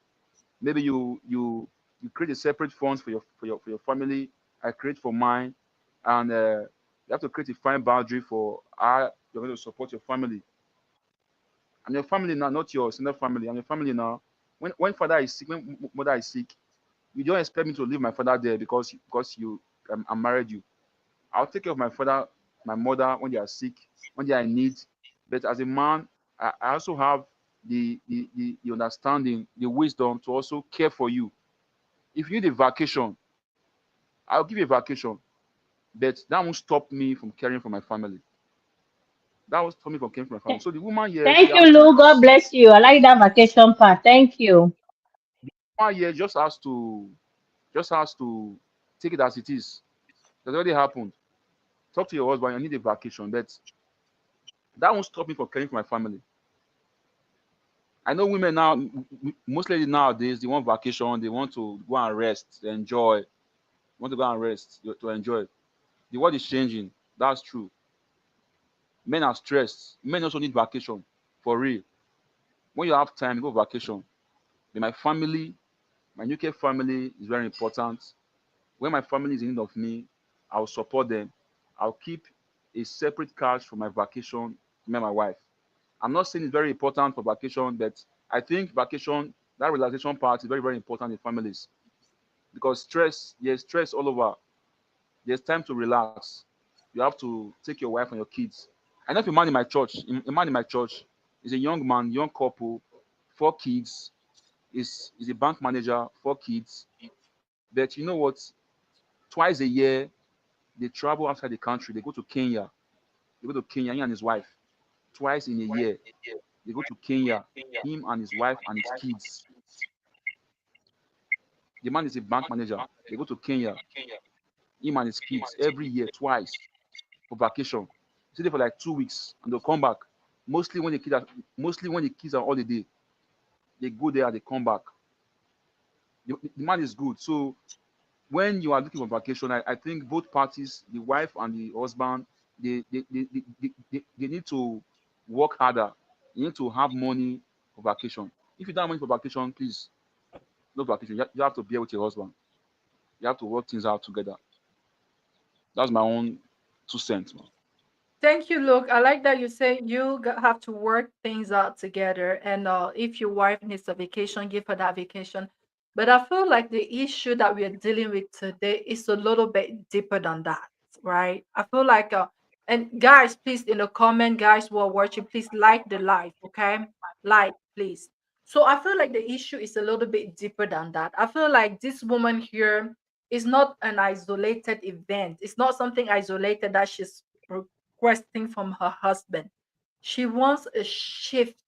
Maybe you create a separate funds for your family. I create for mine, and you have to create a fine boundary for how you're going to support your family. I'm your family now, not your extended family. I'm your family now. When father is sick, when mother is sick, you don't expect me to leave my father there because you I married you. I'll take care of my father, my mother when they are sick, when they are in need. But as a man, I also have the understanding, the wisdom to also care for you. If you need a vacation, I'll give you a vacation. But that won't stop me from caring for my family. That won't stop me from caring for my family. So the woman here, she Thank you, has to Lou. God bless you. I like that vacation part. Thank you. woman here just has to take it as it is. That's already happened. Talk to your husband. I need a vacation, but that won't stop me from caring for my family. I know women now, mostly nowadays, they want vacation. They want to go and rest, enjoy. Want to go and rest to enjoy. The world is changing. That's true. Men are stressed. Men also need vacation for real. When you have time, go vacation. But my family, my nuclear family is very important. When my family is in need of me, I'll support them. I'll keep a separate cash for my vacation to me and my wife. I'm not saying it's very important for vacation, but I think vacation, that relaxation part is very, very important in families because there's stress all over. There's time to relax. you have to take your wife and your kids. I know if a man in my church, a man in my church is a young man, young couple, 4 kids, is a bank manager, 4 kids. But you know what? Twice a year they travel outside the country. They go to Kenya. They go to Kenya, he and his wife. Twice in a year. They go to Kenya, him and his wife and his kids. The man is a bank manager. They go to Kenya, him and his kids, every year, twice for vacation. Stay there for like 2 weeks and they'll come back. Mostly when the kids are mostly when the kids are on holiday, they go there and they come back. The man is good. So when you are looking for vacation, I think both parties, the wife and the husband, they need to work harder. You need to have money for vacation. If you don't have money for vacation, please, no vacation. You have to bear with your husband. You have to work things out together. That's my own 2 cents, man. Thank you, Luke. I like that you say you have to work things out together. And if your wife needs a vacation, give her that vacation. But I feel like the issue that we are dealing with today is a little bit deeper than that, right? I feel like, and guys, please, in the comment, guys who are watching, please like the live, okay? Like, please. So I feel like the issue is a little bit deeper than that. I feel like this woman here is not an isolated event. It's not something isolated that she's requesting from her husband. She wants a shift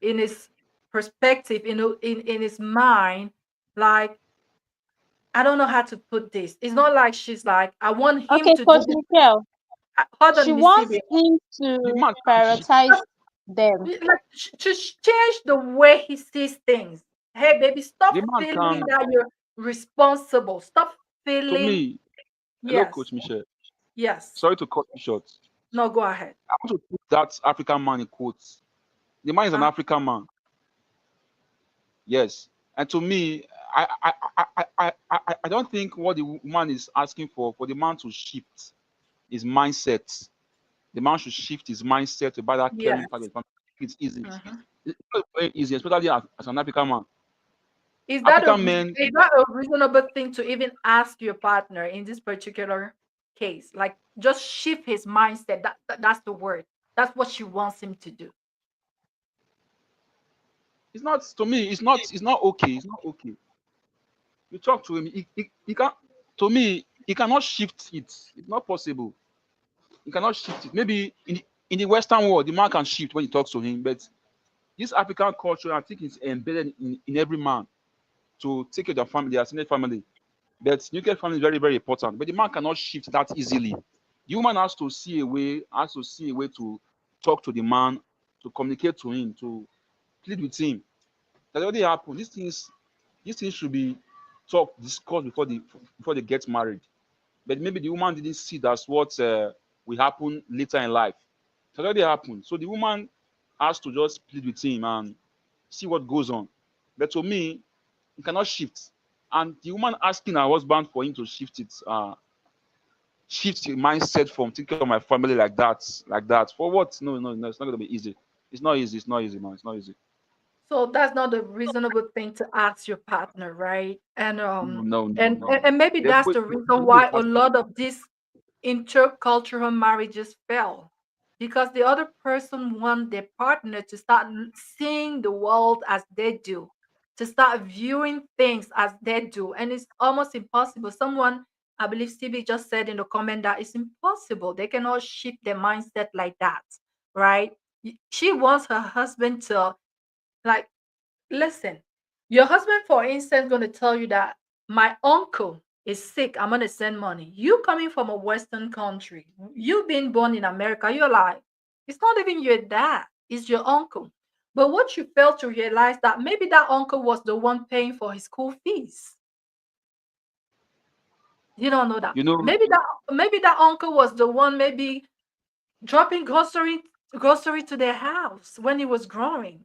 in his perspective, in his mind. Like, I don't know how to put this. It's not like she's like, I want him Okay, to do Coach this. Michelle, Hold she on, Miss wants Sylvia. him The to man can't shift. prioritize them. Like, to change the way he sees things. Hey, baby, stop The man feeling can. that you're responsible. Stop To feeling. me, hello, Yes, Coach Michelle. yes. Sorry to cut you short. No, go ahead. I want to put that African man in quotes. The man is an Uh, African man. Yes. And to me, I don't think what the woman is asking for the man to shift his mindset. The man should shift his mindset about that caring part yes. of the family. It's easy. Mhm. It's not very easy, especially as an African man. Is African men, that a reasonable thing to even ask your partner in this particular case? Like, just shift his mindset. That's the word. That's what she wants him to do. it's not to me. It's not okay. It's not okay. You talk to him. He can't. To me, he cannot shift it. It's not possible. He cannot shift it. Maybe in the Western world, the man can shift when he talks to him, but this African culture, I think, is embedded in every man to take care of their family, their extended family. But nuclear family is very, very important. But the man cannot shift that easily. The woman has to see a way to talk to the man, to communicate to him, to plead with him. That already happened. These things should be talked, discussed before they get married. But maybe the woman didn't see that's what will happen later in life. It already happened. So the woman has to just plead with him and see what goes on. But to me, he cannot shift. And the woman asking her husband for him to shift your mindset from thinking of my family like that. For what? No, no, no, it's not gonna be easy. It's not easy. It's not easy, man. It's not easy. So that's not a reasonable thing to ask your partner, right? And No, um no, no, and no, and, no. and maybe that's the reason Everybody why a has lot of these intercultural marriages fail, because the other person want their partner to start seeing the world as they do, to start viewing things as they do, and it's almost impossible. Someone, I believe Stevie just said in the comment that it's impossible. They cannot shift their mindset like that, right? She wants her husband to, like, listen, your husband, for instance, going to tell you that my uncle is sick. I'm going to send money. You coming from a Western country, you being born in America, you're like, it's not even your dad, it's your uncle. But what you fail to realize that maybe that uncle was the one paying for his school fees. You don't know that. you know, Maybe that uncle was the one maybe dropping grocery to their house when he was growing.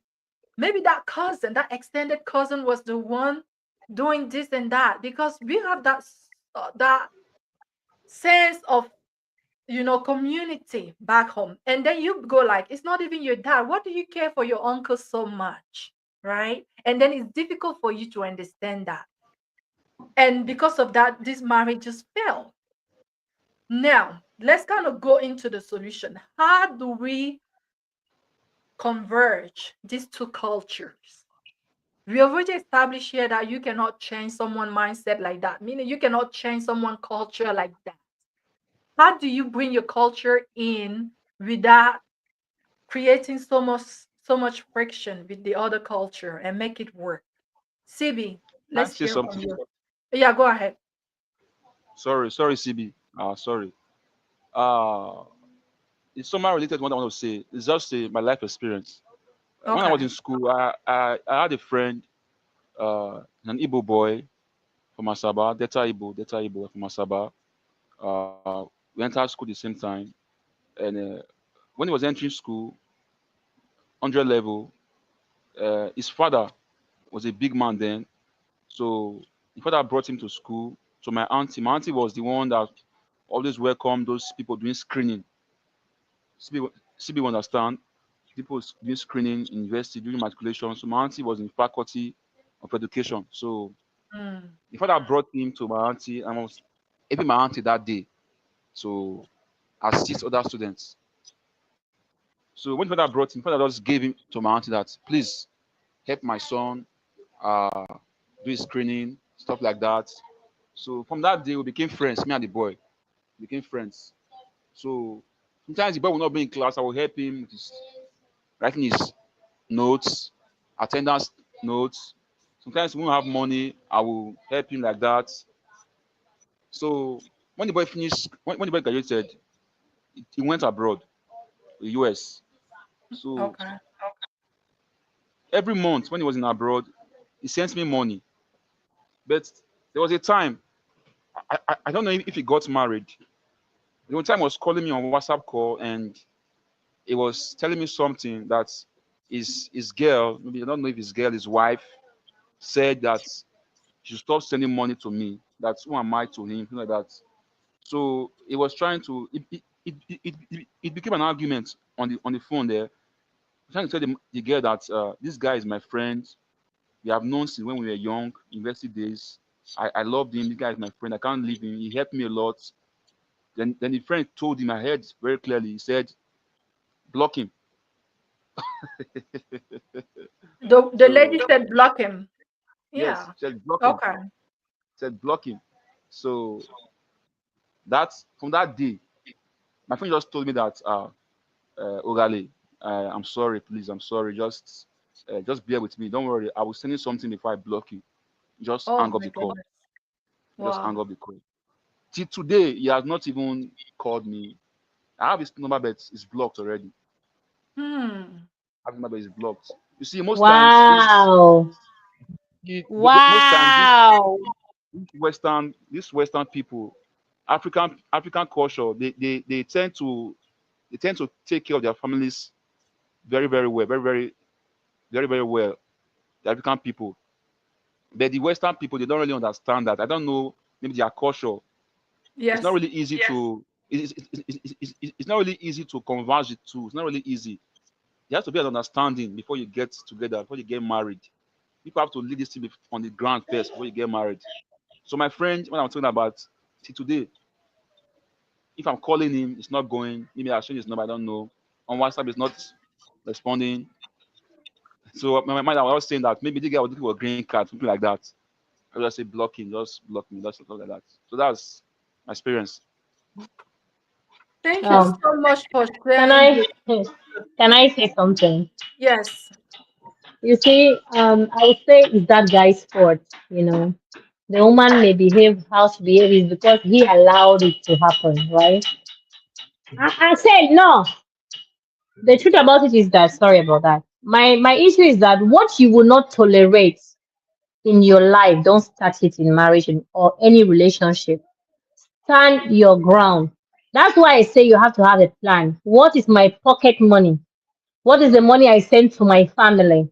Maybe that cousin, that extended cousin, was the one doing this and that, because we have that sense of, community back home. And then you go like, it's not even your dad. What do you care for your uncle so much, right? And then it's difficult for you to understand that. And because of that, these marriages fail. Now, let's kind of go into the solution. How do we converge these two cultures? We have already established here that you cannot change someone's mindset like that, meaning you cannot change someone's culture like that. How do you bring your culture in without creating so much friction with the other culture and make it work? CB, Can I let's say hear from something? you. Yeah, go ahead. Sorry, CB. Sorry. Uh, it's somehow related to what I want to say. It's just my life experience. When I was Okay. in school, I had a friend, an Igbo boy from Asaba, Delta Igbo from Asaba. We entered school the same time, and when he was entering school, 100 level, his father was a big man then. So his father brought him to school. So my auntie, was the one that always welcomed those people doing screening. CB will understand. People doing screening in university, doing matriculation. So my auntie was in faculty of education. So Mm. the father brought him to my auntie and was helping my auntie that day to assist other students. So when father brought him, father just gave him to my auntie that please help my son uh, do his screening, stuff like that. So from that day we became friends, me and the boy became friends. So sometimes the boy will not be in class, I will help him with his, writing his notes, attendance notes. Sometimes we won't have money, I will help him like that. So when the boy finished, when the boy graduated, he went abroad, the US. So Okay. every month when he was in abroad, he sent me money. But there was a time, I don't know if he got married. The one time he was calling me on WhatsApp call and he was telling me something that his girl, maybe I don't know if his girl, his wife, said that she should stop sending money to me. That's who am I to him, things like that. So he was trying to it became an argument on the phone there. Trying to tell the girl that this guy is my friend. We have known since when we were young, university days. I loved him. This guy is my friend. I can't leave him. He helped me a lot. Then the friend told him, I heard very clearly. He said, block him. The So lady said block him. yes, Yeah. he said block him. Okay. He said block him. So that's from that day. My friend just told me that Ogale, I'm sorry, please, I'm sorry. Just bear with me. Don't worry. I will send you something before I block you. Just Oh hang up my the call. goodness. Just hang Wow. up the call. Till today, he has not even called me. I have his number, but it's blocked already. Hmm. I have his number, it's blocked. You see, most times Wow. most times Wow. these Western people, African culture, they tend to take care of their families very very well, very well. The African people, but the Western people they don't really understand that. I don't know, maybe their culture. It's not Yes. really easy to. It's not really easy to converge it to. It's not really easy. There has to be an understanding before you get together, before you get married. People have to lead this thing on the ground first before you get married. So my friend, when I'm talking about, see today, if I'm calling him, it's not going. Maybe I'll show his number, I don't know. On WhatsApp, it's not responding. So my mind, I was saying that maybe the guy was looking for a green card, something like that. I just say blocking, just block me, just stuff like that. So that's my experience. Thank you Um, so much for can sharing I this. can I say something? Yes. You see, I would say it's that guy's fault. You know, the woman may behave how she behaves because he allowed it to happen, right? I said no. The truth about it is that sorry about that. My issue is that what you will not tolerate in your life, don't start it in marriage or any relationship. Stand your ground. That's why I say you have to have a plan. What is my pocket money? What is the money I send to my family?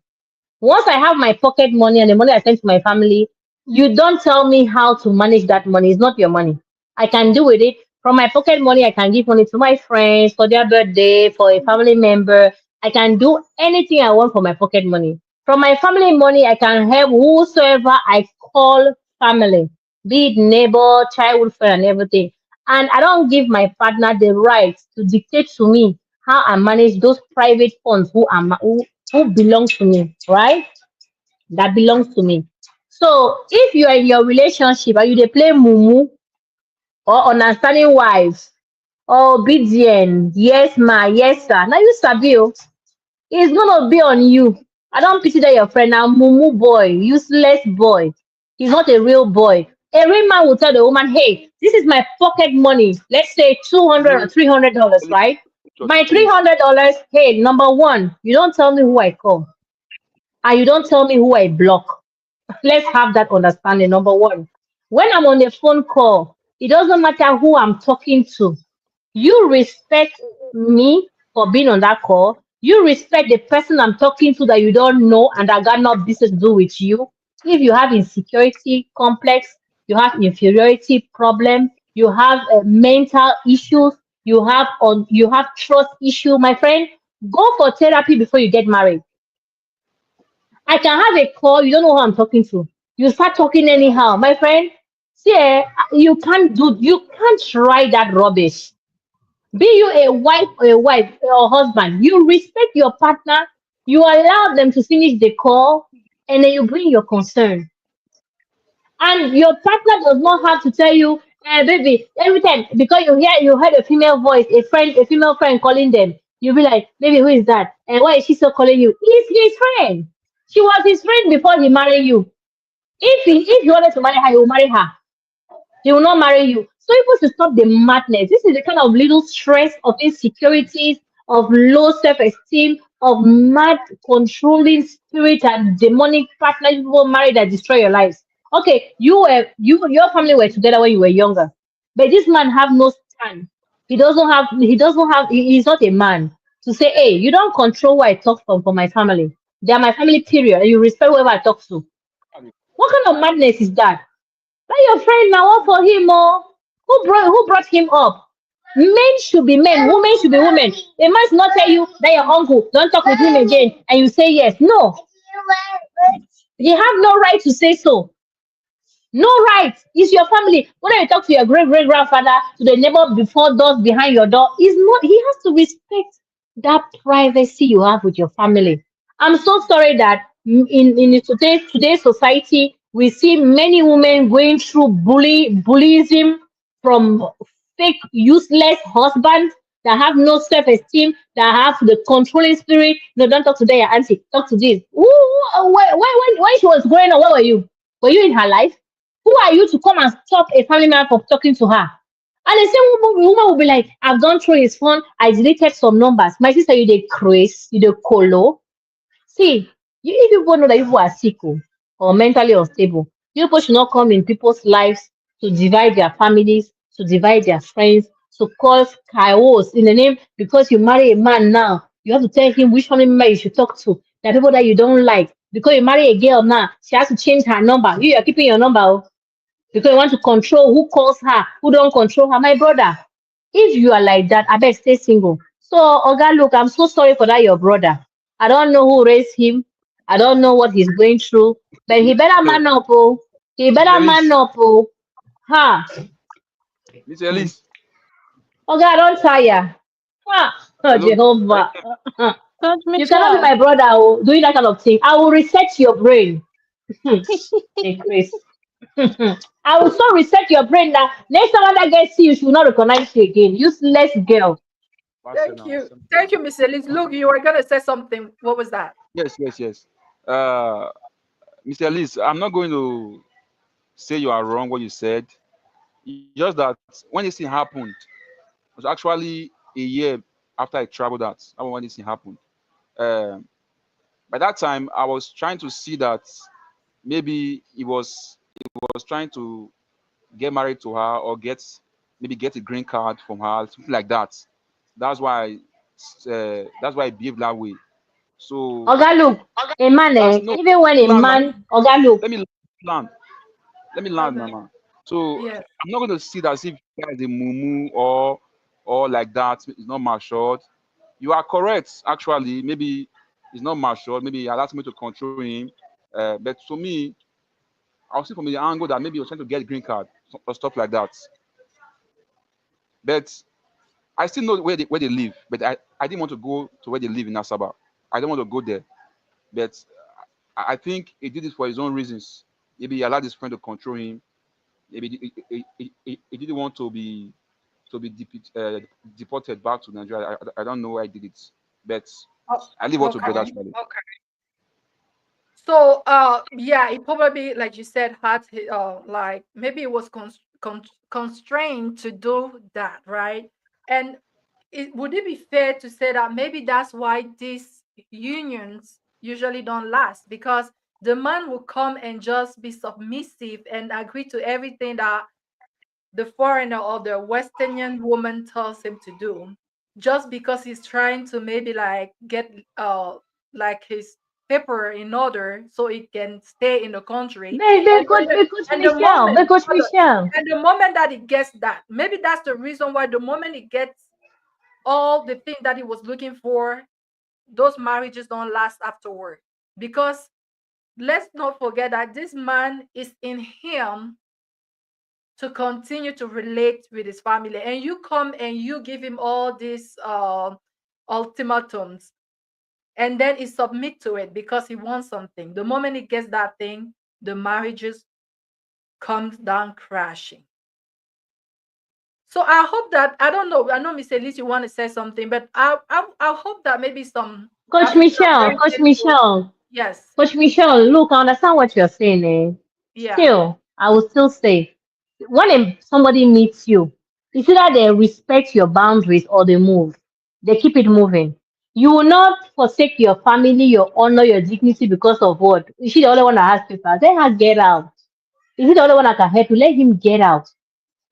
Once I have my pocket money and the money I send to my family, you don't tell me how to manage that money. It's not your money. I can do with it. From my pocket money, I can give money to my friends for their birthday, for a family member. I can do anything I want for my pocket money. From my family money, I can help whosoever I call family, be it neighbor, childhood friend, and everything. and I don't give my partner the right to dictate to me how I manage those private funds who belongs to me, right? That belongs to me. So if you are in your relationship and you dey play mumu or understanding wives or obedient, yes ma, yes sir, now you sabi o. It's gonna be on you. I don't pity that your friend now, mumu boy, useless boy. He's not a real boy. A real man will tell the woman, hey, this is my pocket money. Let's say You 200 or know, $300, Ellie, right? church, My please. $300, hey, number one, you don't tell me who I call, and you don't tell me who I block. Let's have that understanding. Number one, when I'm on a phone call, it doesn't matter who I'm talking to. You respect me for being on that call. You respect the person I'm talking to that you don't know and that got no business to do with you. If you have insecurity complex, you have inferiority problem, you have mental issues, you have trust issue, my friend, go for therapy before you get married. I can have a call, you don't know who I'm talking to. You start talking anyhow, my friend. See, you can't try that rubbish. Be you a wife or husband, you respect your partner, you allow them to finish the call, and then you bring your concern. And your partner does not have to tell you, baby, every time because you heard a female voice, a female friend calling them, you'll be like, baby, who is that? And why is she so calling you? He's his friend. She was his friend before he married you. If he wanted to marry her, he will marry her. He will not marry you. So people should stop the madness. This is the kind of little stress of insecurities, of low self-esteem, of mad controlling spirit and demonic partner people marry that destroy your lives. Okay, your family were together when you were younger, but this man have no stand. He's not a man to say, hey, you don't control who I talk from for my family. They are my family, period. And you respect whoever I talk to. What kind of madness is that? Let your friend now work for him, oh. Who brought him up? Men should be men, women should be women. A man should not tell you that your uncle don't talk with him again and you say yes. No, you have no right to say so. No right. It's your family. When you talk to your great grandfather, to the neighbor before doors behind your door, is not. He has to respect that privacy you have with your family. I'm so sorry that in today's society we see many women going through bullyism from fake useless husbands that have no self-esteem, that have the controlling spirit. No, don't talk to that, your auntie. Talk to this. When she was growing up, where were you? Were you in her life? Who are you to come and stop a family member from talking to her? And the same woman will be like, I've gone through his phone, I deleted some numbers. My sister, you the craze, you the colo. See, if people know that people are sick or mentally unstable, you people should not come in people's lives to divide their families, to divide their friends, to cause chaos in the name because you marry a man now. You have to tell him which family member you should talk to. There are people that you don't like. Because you marry a girl now, she has to change her number. You are keeping your number. Oh, because you want to control who calls her, who don't control her. My brother, if you are like that, I bet stay single. So, Oga, look, I'm so sorry for that, your brother. I don't know who raised him. I don't know what he's going through, but he better man up, oh. He Miss better man Elise, up, oh. Ha. Miss Hmm. Elise, Oga, don't tire. Ha. Oh, hello. Jehovah. Coach You cannot be Michelle, my brother, oh, doing that kind of thing. I will reset your brain. Hey, Chris. I will so reset your brain that next time that guy see you, she will not recognize you again. Useless girl. Thank you. Thank you, Miss Elise. Look, you were gonna say something. What was that? Yes, yes, yes. Uh, Mr. Elise, I'm not going to say you are wrong what you said. It's just that when this thing happened, it was actually a year after I traveled out. That was when this thing happened. Um, by that time, I was trying to see that maybe he was trying to get married to her or get a green card from her, something like that. That's why that's why I behaved that way. So Oga, look, a man, that's no even when a land. man, Oga, look, Let me land. Let me land, Okay. Mama. So Yes. I'm not going to see that as if that is a mumu or like that. It's not matured. You are correct, actually. Maybe it's not matured. Maybe he allowed me to control him. But to me, I'll see from the angle that maybe he was trying to get green card or stuff like that. But I still know where they live, but I didn't want to go to where they live in Asaba. I don't want to go there. But I think he did it for his own reasons. Maybe he allowed his friend to control him. Maybe he didn't want to be deported back to Nigeria. I don't know why I did it, but Oh, I leave what to God okay. actually. So, yeah, it probably, like you said, had like maybe it was constrained to do that, right? And would it be fair to say that maybe that's why these unions usually don't last? Because the man will come and just be submissive and agree to everything that the foreigner or the Western woman tells him to do, just because he's trying to maybe like get like his paper in order so he can stay in the country. And then But Coach and the Michelle, but moment Coach hold on, Michelle, and the moment that he gets that, maybe that's the reason why the moment he gets all the thing that he was looking for, those marriages don't last afterward. Because let's not forget that this man is in him to continue to relate with his family, and you come and you give him all these ultimatums, and then he submit to it because he wants something. The moment he gets that thing, the marriages comes down crashing. So I hope that, I don't know, I know Miss Elise, you want to say something, but I hope that maybe some Coach African Michelle, Coach American would. Michelle, Yes. Coach Michelle, look, I understand what you're saying, eh? Yeah. Still, I will still say, when somebody meets you, it's either they respect your boundaries or they move. They keep it moving. You will not forsake your family, your honor, your dignity because of what? Is she the only one that has papers? Let her get out. Is he the only one that can help you? Let him get out.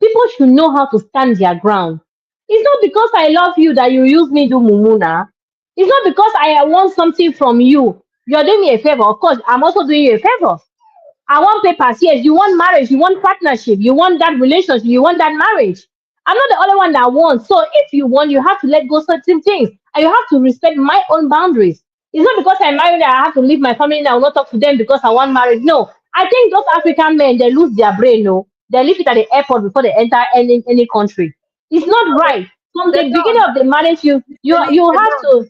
People should know how to stand their ground. It's not because I love you that you use me do mumuna. It's not because I want something from you. You're doing me a favor. Of course, I'm also doing you a favor. I want papers. Yes, you want marriage, you want partnership, you want that relationship, you want that marriage. I'm not the only one that wants. So if you want, you have to let go certain things, and you have to respect my own boundaries. It's not because I'm married that I have to leave my family and I will not talk to them because I want marriage. No, I think those African men, they lose their brain. No, they leave it at the airport before they enter any country. It's not No, right. From they the beginning don't. of the marriage, you Miss you Elise, you they have don't. to.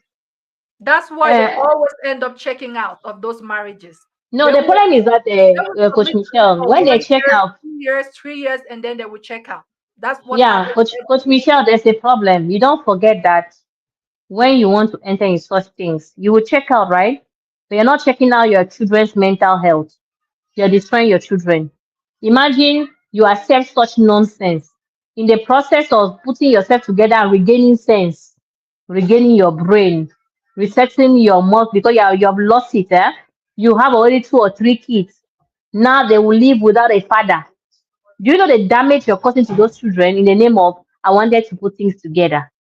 That's why they Uh, always end up checking out of those marriages. no, They the will problem is that they will Coach submit to it Michelle, for when they one check year, out. 2 years, 3 years, and then they will check out. That's what Yeah, happens Coach everywhere. Michelle, there's a problem. You don't forget that when you want to enter in such things, you will check out, right? But you're not checking out your children's mental health. You're destroying your children. Imagine you accept such nonsense. In the process of putting yourself together and regaining sense, regaining your brain, resetting your mouth because you have lost it. You have already 2 or 3 kids. Now they will live without a father. Do you know the damage you're causing to those children in the name of I wanted to put things together?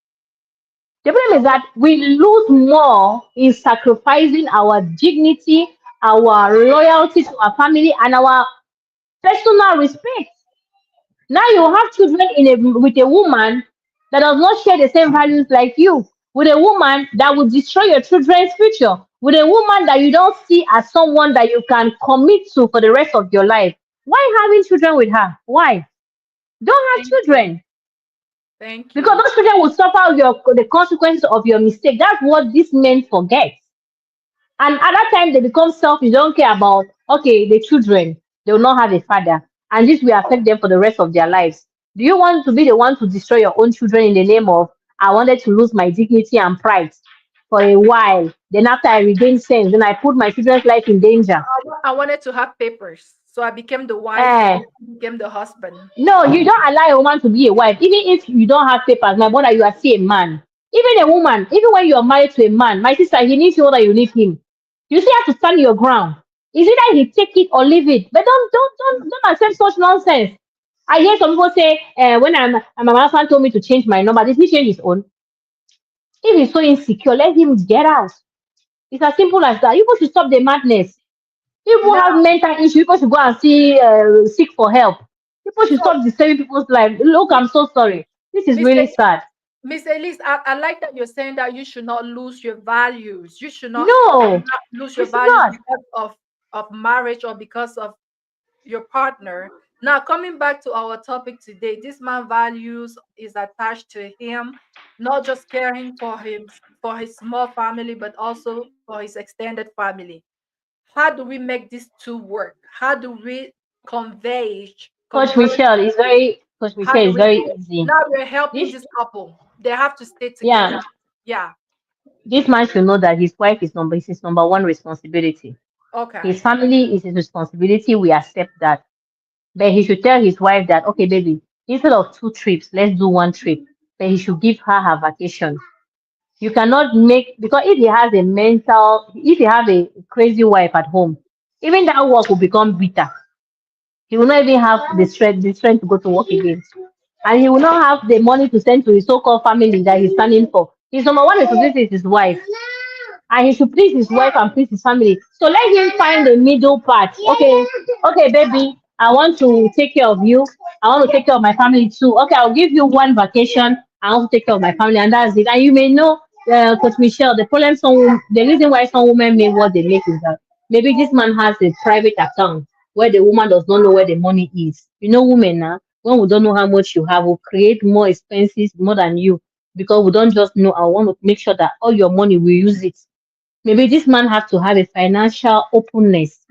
The problem I is want that we lose more in sacrificing our dignity, our loyalty to our family, and our personal respect. Now you have children with a woman that does not share the same values like you, with a woman that will destroy your children's future, with a woman that you don't see as someone that you can commit to for the rest of your life. Why having children with her? Why? Don't have thank you. children Thank because you. those children will suffer the consequences of your mistake. That's what these men forget. And at that time, they become selfish. They don't care about, okay, the children, they will not have a father. And this will affect them for the rest of their lives. Do you want to be the one to destroy your own children in the name of, I wanted to lose my dignity and pride for a while. Then after I regained sense, then I put my children's life in danger. I wanted to have papers, so I became the wife Eh, and became the husband. no, you don't allow a woman to be a wife. Even if you don't have papers, my brother, you are still a man. Even a woman, even when you are married to a man, my sister, he needs you more than you need him. You still have to stand your ground. Is either he take it or leave it. But don't accept such nonsense. I hear some people say, when my husband told me to change my number, did he change his own? If he's so insecure, let him get out. It's as simple as that. People should stop the madness. People have Now, mental issues. People should go and seek for help. People should so stop disturbing people's life. Look, I'm so sorry. This is Miss really sad. Miss Elise, I like that you're saying that you should not lose your values. You should No, not lose your it's values not. because of marriage or because of your partner. Now, coming back to our topic today, this man values is attached to him, not just caring for his small family, but also for his extended family. How do we make these two work? How do we converge comparatively? Coach How Michelle do is we very do it? easy. Now we're helping This, this couple. They have to stay yeah, together. Yeah. this man should know that his wife is his number one responsibility. His Okay. family is his responsibility. We accept that. But he should tell his wife that, okay, baby, instead of two trips, let's do one trip. But he should give her vacation. You cannot make, because if he have a crazy wife at home, even that work will become bitter. He will not even have the strength to go to work again. And he will not have the money to send to his so-called family that he's standing for. His number one responsibility is his wife. And he should please his wife and please his family. So let him find the middle part. Okay, okay, baby, I want to take care of you. I want to take care of my family too. Okay, I'll give you one vacation. I want to take care of my family, and that's it. And you may know, Coach Michelle, the reason why some women make what they make is that maybe this man has a private account where the woman does not know where the money is. You know, women now, when we don't know how much you have, we create more expenses more than you because we don't just know. I want to make sure that all your money we use it. Maybe this man have to have a financial openness,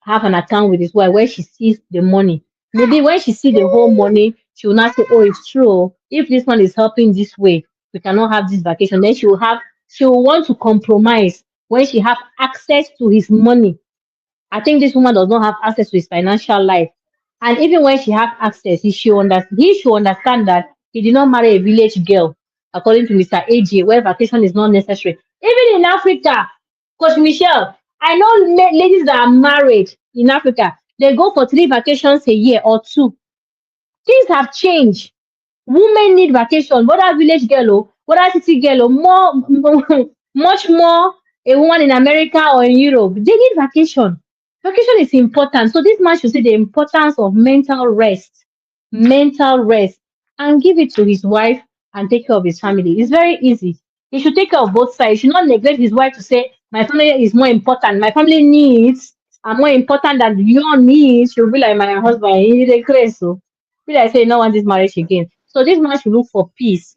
have an account with his wife where she sees the money. Maybe when she see the whole money, she will not say, "Oh, it's true. If this one is helping this way, we cannot have this vacation." Then she will want to compromise when she have access to his money. I think this woman does not have access to his financial life. And even when she have access, he should understand that he did not marry a village girl, according to Mr. AJ, where vacation is not necessary. Even in Africa, Coach Michelle, I know ladies that are married in Africa, they go for 3 vacations a year or two. Things have changed. Women need vacation, whether village girl or whether city girl or much more a woman in America or in Europe. They need vacation. Vacation is important. So this man should see the importance of mental rest, and give it to his wife and take care of his family. It's very easy. He should take care of both sides. He should not neglect his wife to say, my family is more important. My family needs are more important than your needs. She'll be like my husband. He dey craze, so be like say, no want this marriage again. So this man should look for peace.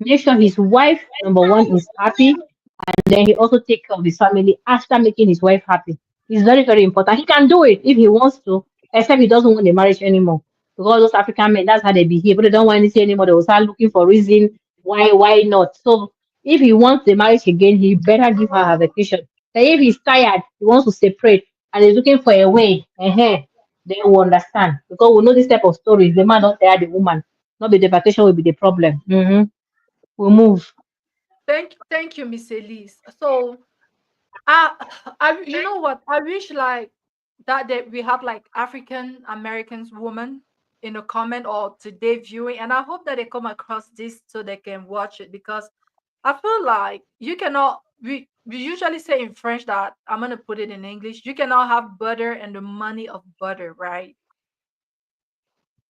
Make sure his wife, number one, is happy, and then he also take care of his family after making his wife happy. It's very, very important. He can do it if he wants to, except he doesn't want the marriage anymore. Because those African men, that's how they behave. But they don't want anything anymore. They will start looking for reason why not. So if he wants the marriage again, he better give her vacation. But if he's tired, he wants to separate and he's looking for a way, then we understand. Because we know this type of stories. The man don't tire the woman. Not be the vacation will be the problem. We'll move. Thank you, Miss Elise. So I, you know what? I wish like that we have like African Americans women in a comment or today viewing, and I hope that they come across this so they can watch it because I feel like you cannot. We usually say in French that I'm gonna put it in English. You cannot have butter and the money of butter, right?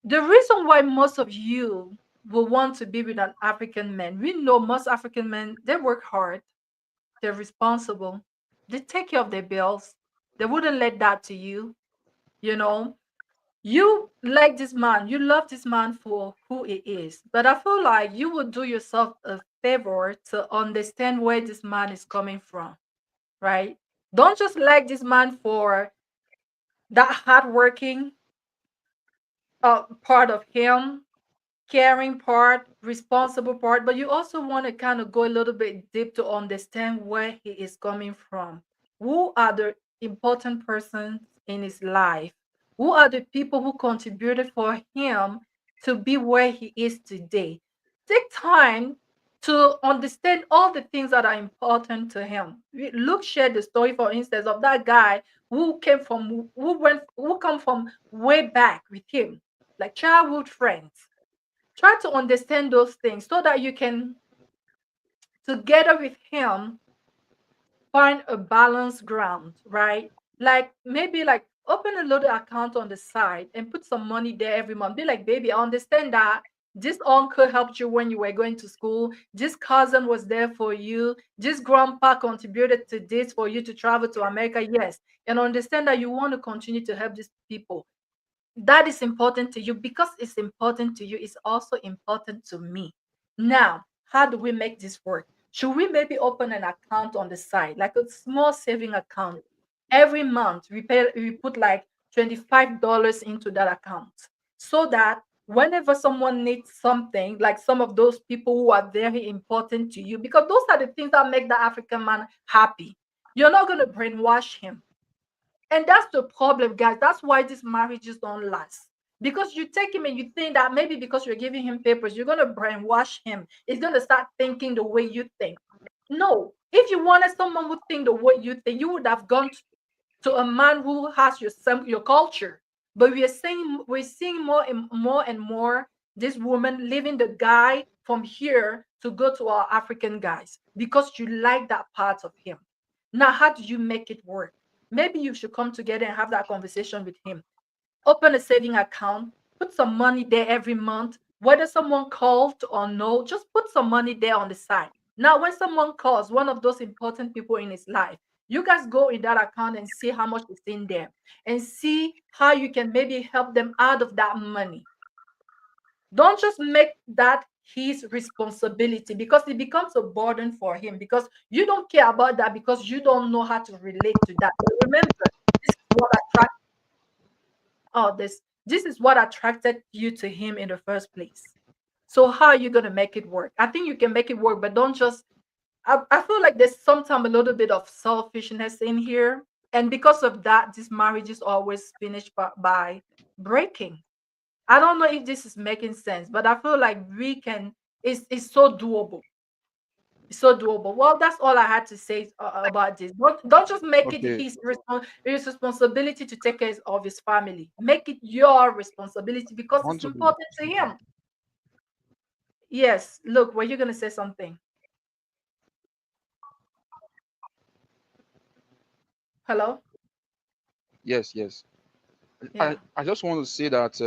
The reason why most of you will want to be with an African man, we know most African men they work hard, they're responsible, they take care of their bills, they wouldn't let that to you, you know. You like this man, you love this man for who he is, but I feel like you would do yourself a favor to understand where this man is coming from, right? Don't just like this man for that hardworking part of him, caring part, responsible part, but you also want to kind of go a little bit deep to understand where he is coming from. Who are the important persons in his life? Who are the people who contributed for him to be where he is today? Take time to understand all the things that are important to him. Luke shared the story, for instance, of that guy who come from way back with him, like childhood friends. Try to understand those things so that you can, together with him, find a balanced ground, right? Like maybe like open a little account on the side and put some money there every month. Be like, baby, I understand that this uncle helped you when you were going to school. This cousin was there for you. This grandpa contributed to this for you to travel to America. Yes. And understand that you want to continue to help these people. That is important to you. Because it's important to you, it's also important to me. Now, how do we make this work? Should we maybe open an account on the side, like a small saving account? Every month we put like $25 into that account, so that whenever someone needs something, like some of those people who are very important to you, because those are the things that make the African man happy. You're not going to brainwash him. And that's the problem, guys. That's why these marriages don't last. Because you take him and you think that maybe because you're giving him papers, you're going to brainwash him. He's going to start thinking the way you think. No. If you wanted someone who think the way you think, you would have gone to a man who has your culture. But we're seeing more and more this woman leaving the guy from here to go to our African guys because you like that part of him. Now, how do you make it work? Maybe you should come together and have that conversation with him. Open a saving account, put some money there every month. Whether someone called or no, just put some money there on the side. Now, when someone calls, one of those important people in his life, you guys go in that account and see how much is in there and see how you can maybe help them out of that money. Don't just make that his responsibility, because it becomes a burden for him, because you don't care about that, because you don't know how to relate to that. But remember, this is what attract this is what attracted you to him in the first place. So how are you going to make it work? I think you can make it work, but don't just I feel like there's sometimes a little bit of selfishness in here. And because of that, this marriage is always finished by breaking. I don't know if this is making sense, but I feel like we can, it's so doable. It's so doable. Well, that's all I had to say about this. Don't just make it Okay, his responsibility to take care of his family. Make it your responsibility because I it's want to be. important to him. Yes, look, were you gonna say something? Hello? Yes, yes. I, Yeah. I just want to say that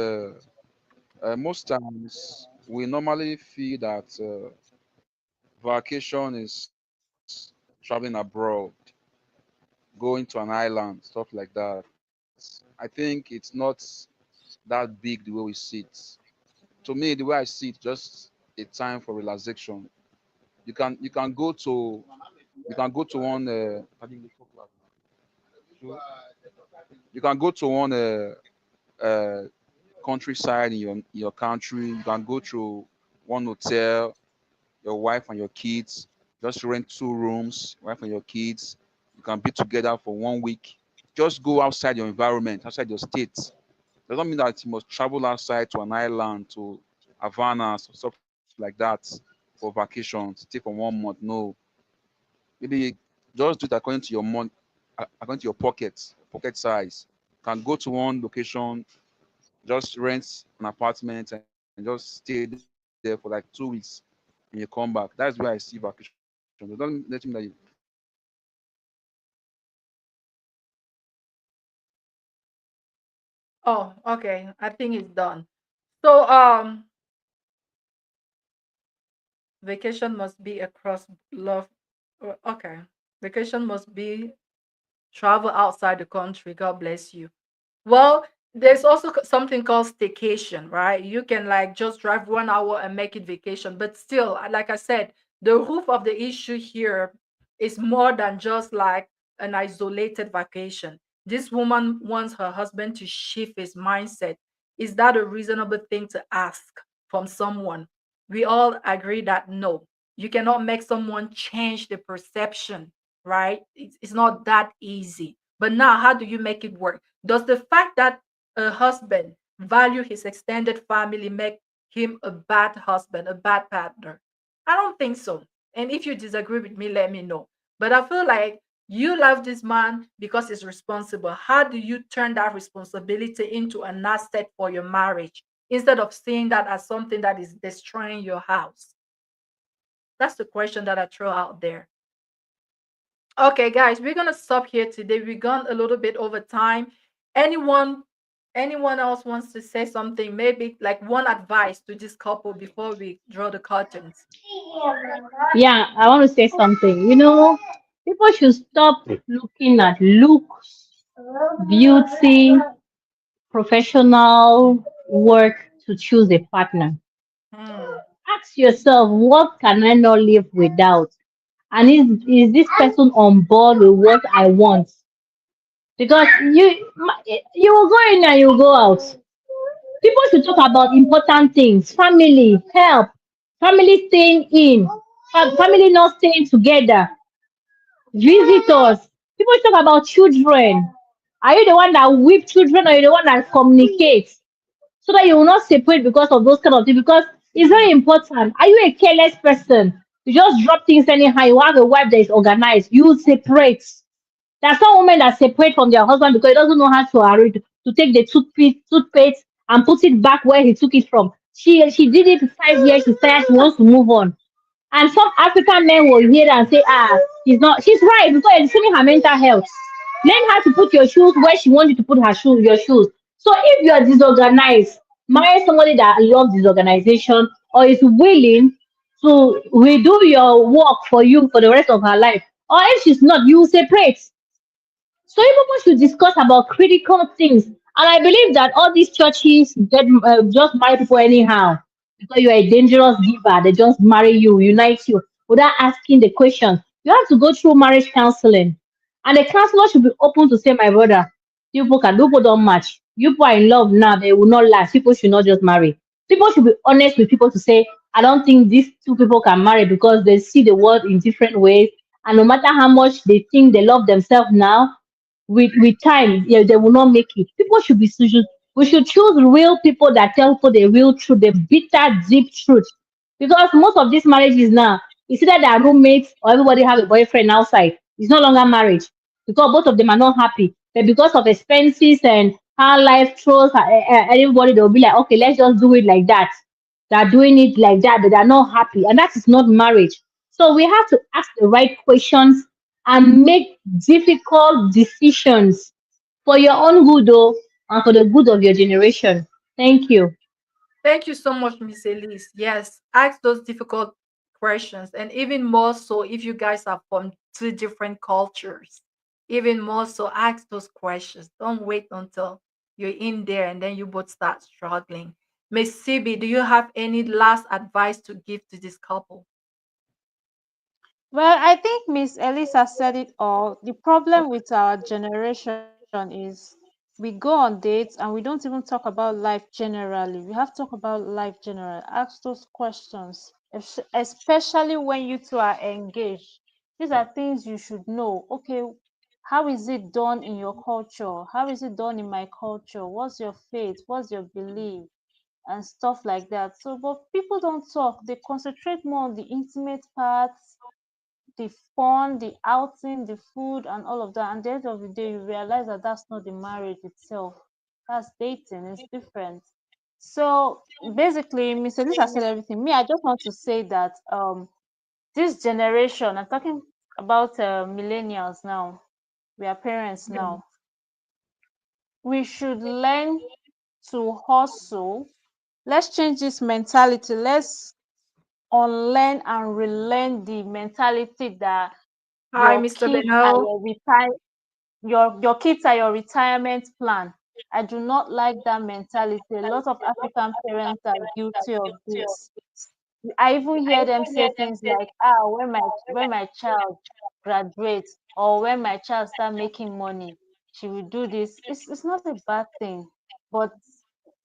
most times we normally feel that vacation is traveling abroad, going to an island, stuff like that. I think it's not that big the way we see it. To me, the way I see it, just a time for relaxation. You can go to one you can go to one uh, countryside in your country. You can go to one hotel, your wife and your kids. Just rent 2 rooms, wife and your kids. You can be together for 1 week. Just go outside your environment, outside your state. Doesn't mean that you must travel outside to an island, to Havana, so stuff like that for vacation, stay for 1 month. No, maybe just do it according to your according to your pocket size. Can go to one location, just rent an apartment and just stay there for like 2 weeks and you come back. That's where I see vacation. So don't let me that you have to travel outside your state. Oh, okay. I think it's done. So vacation must be across love. Okay. Vacation must be travel outside the country. God bless you. Well, there's also something called staycation, right? You can like just drive 1 hour and make it vacation, but still, like I said, the root of the issue here is more than just like an isolated vacation. This woman wants her husband to shift his mindset. Is that a reasonable thing to ask from someone? We all agree that no, you cannot make someone change the perception, right? It's not that easy. But now, how do you make it work? Does the fact that a husband value his extended family make him a bad husband, a bad partner? I don't think so. And if you disagree with me, let me know. But I feel like you love this man because he's responsible. How do you turn that responsibility into an asset for your marriage instead of seeing that as something that is destroying your house? That's the question that I throw out there. Okay, guys, we're gonna stop here today. We've gone a little bit over time. Anyone, anyone else wants to say something? Maybe like one advice to this couple before we draw the curtains. Yeah, I want to say something. People should stop looking at looks, beauty, professional work to choose a partner. Hmm. Ask yourself, what can I not live without? And is this person on board with what I want? Because you will go in and you will go out. People should talk about important things, family, help, family staying in, family not staying together, visitors. People should talk about children. Are you the one that whip children or are you the one that communicates? So that you will not separate because of those kind of things. Because it's very important. Are you a careless person? You just drop things anyhow. You have a wife that is organized. You separate. There's some women that separate from their husband because he doesn't know how to arrange to take the toothpaste and put it back where he took it from. She did it 5 years. She said she wants to move on. And some African men will hear and say, ah, she's not. She's right because it's saving her mental health. Learn how to put your shoes where she wants you to put her shoes, your shoes. So if you are disorganized, marry somebody that loves disorganization or is willing to redo your work for you for the rest of her life. Or if she's not, you separate. So people should discuss about critical things. And I believe that all these churches just marry people anyhow because you are a dangerous giver. They just marry you, unite you without asking the questions. You have to go through marriage counseling. And the counselor should be open to say, my brother, people don't match. You people are in love now, they will not last. People should not just marry. People should be honest with people to say, I don't think these two people can marry because they see the world in different ways. And no matter how much they think they love themselves now, with time, yeah, they will not make it. People should be we should choose real people that tell people the real truth, the bitter, deep truth. Because most of these marriages now, it's either they are roommates or everybody have a boyfriend outside. It's no longer marriage because both of them are not happy. But because of expenses and how life throws everybody, they'll be like, okay, let's just do it like that. They're doing it like that, but they're not happy, and that is not marriage. So we have to ask the right questions and make difficult decisions for your own good, though, and for the good of your generation. Thank you. Thank you so much, Miss Elise. Yes, ask those difficult questions. And even more so, if you guys are from two different cultures, even more so, ask those questions. Don't wait until you're in there and then you both start struggling. Miss Sibi, do you have any last advice to give to this couple? Well, I think Miss Elisa said it all. The problem with our generation is we go on dates and we don't even talk about life generally. We have to talk about life generally. Ask those questions, especially when you two are engaged. These are things you should know. Okay, how is it done in your culture? How is it done in my culture? What's your faith? What's your belief? And stuff like that. So, but people don't talk. They concentrate more on the intimate parts, the fun, the outing, the food, and all of that. And at the end of the day, you realize that that's not the marriage itself. That's dating. It's different. So basically, Mr. Lisa said everything. Me, I just want to say that this generation, I'm talking about millennials now. We are parents now. We should learn to hustle. Let's change this mentality. Let's unlearn and relearn the mentality that Hi, your Mr. kids are Beno. your your kids are your retirement plan. I do not like that mentality. A lot of African parents are guilty of this. I even hear them say things like, ah, when my child graduates or when my child start making money, she will do this. It's not a bad thing, but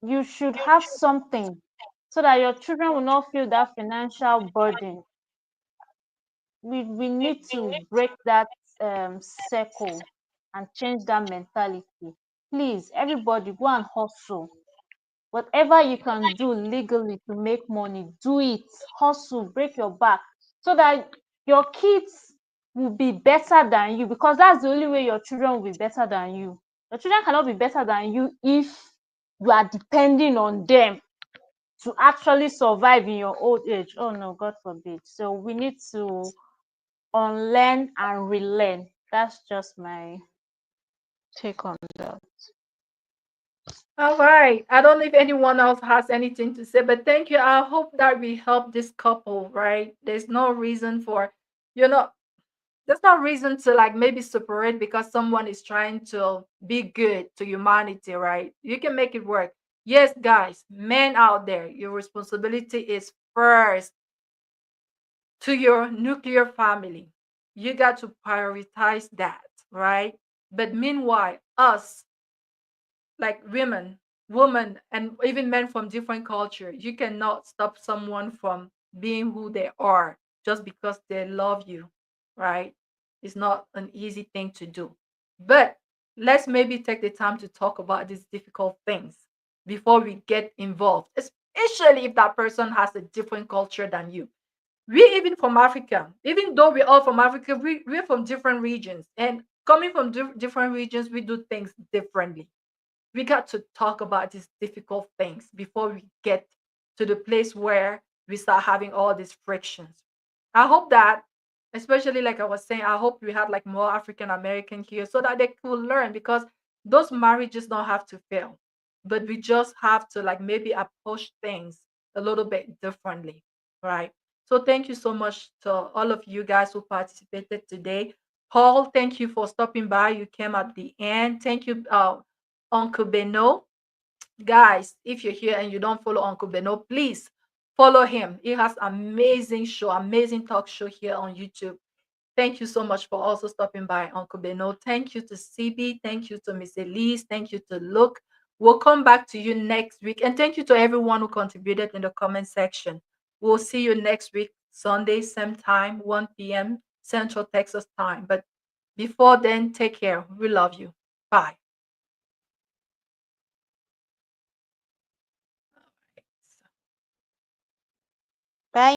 you should have something so that your children will not feel that financial burden. We need to break that circle and change that mentality. Please, everybody, go and hustle. Whatever you can do legally to make money, do it. Hustle, break your back, so that your kids will be better than you, because that's the only way your children will be better than you. Your children cannot be better than you if you are depending on them to actually survive in your old age. Oh no, God forbid. So we need to unlearn and relearn. That's just my take on that. All right. I don't know if anyone else has anything to say, but thank you. I hope that we help this couple, right? There's no reason for, you know, There's no reason to like maybe separate because someone is trying to be good to humanity, right? You can make it work. Yes, guys, men out there, your responsibility is first to your nuclear family. You got to prioritize that, right? But meanwhile, us, like women, and even men from different culture, you cannot stop someone from being who they are just because they love you, right? It's not an easy thing to do. But let's maybe take the time to talk about these difficult things before we get involved, especially if that person has a different culture than you. We even from Africa, even though we're all from Africa, we're from different regions. And coming from different regions, we do things differently. We got to talk about these difficult things before we get to the place where we start having all these frictions. I hope that, especially like I was saying, I hope we had like more African American here so that they could learn, because those marriages don't have to fail, but we just have to like maybe approach things a little bit differently, right? So thank you so much to all of you guys who participated today. Paul, thank you for stopping by. You came at the end. Thank you, Uncle Beno. Guys, if you're here and you don't follow Uncle Beno, please follow him. He has amazing show, amazing talk show here on YouTube. Thank you so much for also stopping by, Uncle Beno. Thank you to CB. Thank you to Miss Elise. Thank you to Luke. We'll come back to you next week. And thank you to everyone who contributed in the comment section. We'll see you next week, Sunday, same time, 1 p.m. Central Texas time. But before then, take care. We love you. Bye.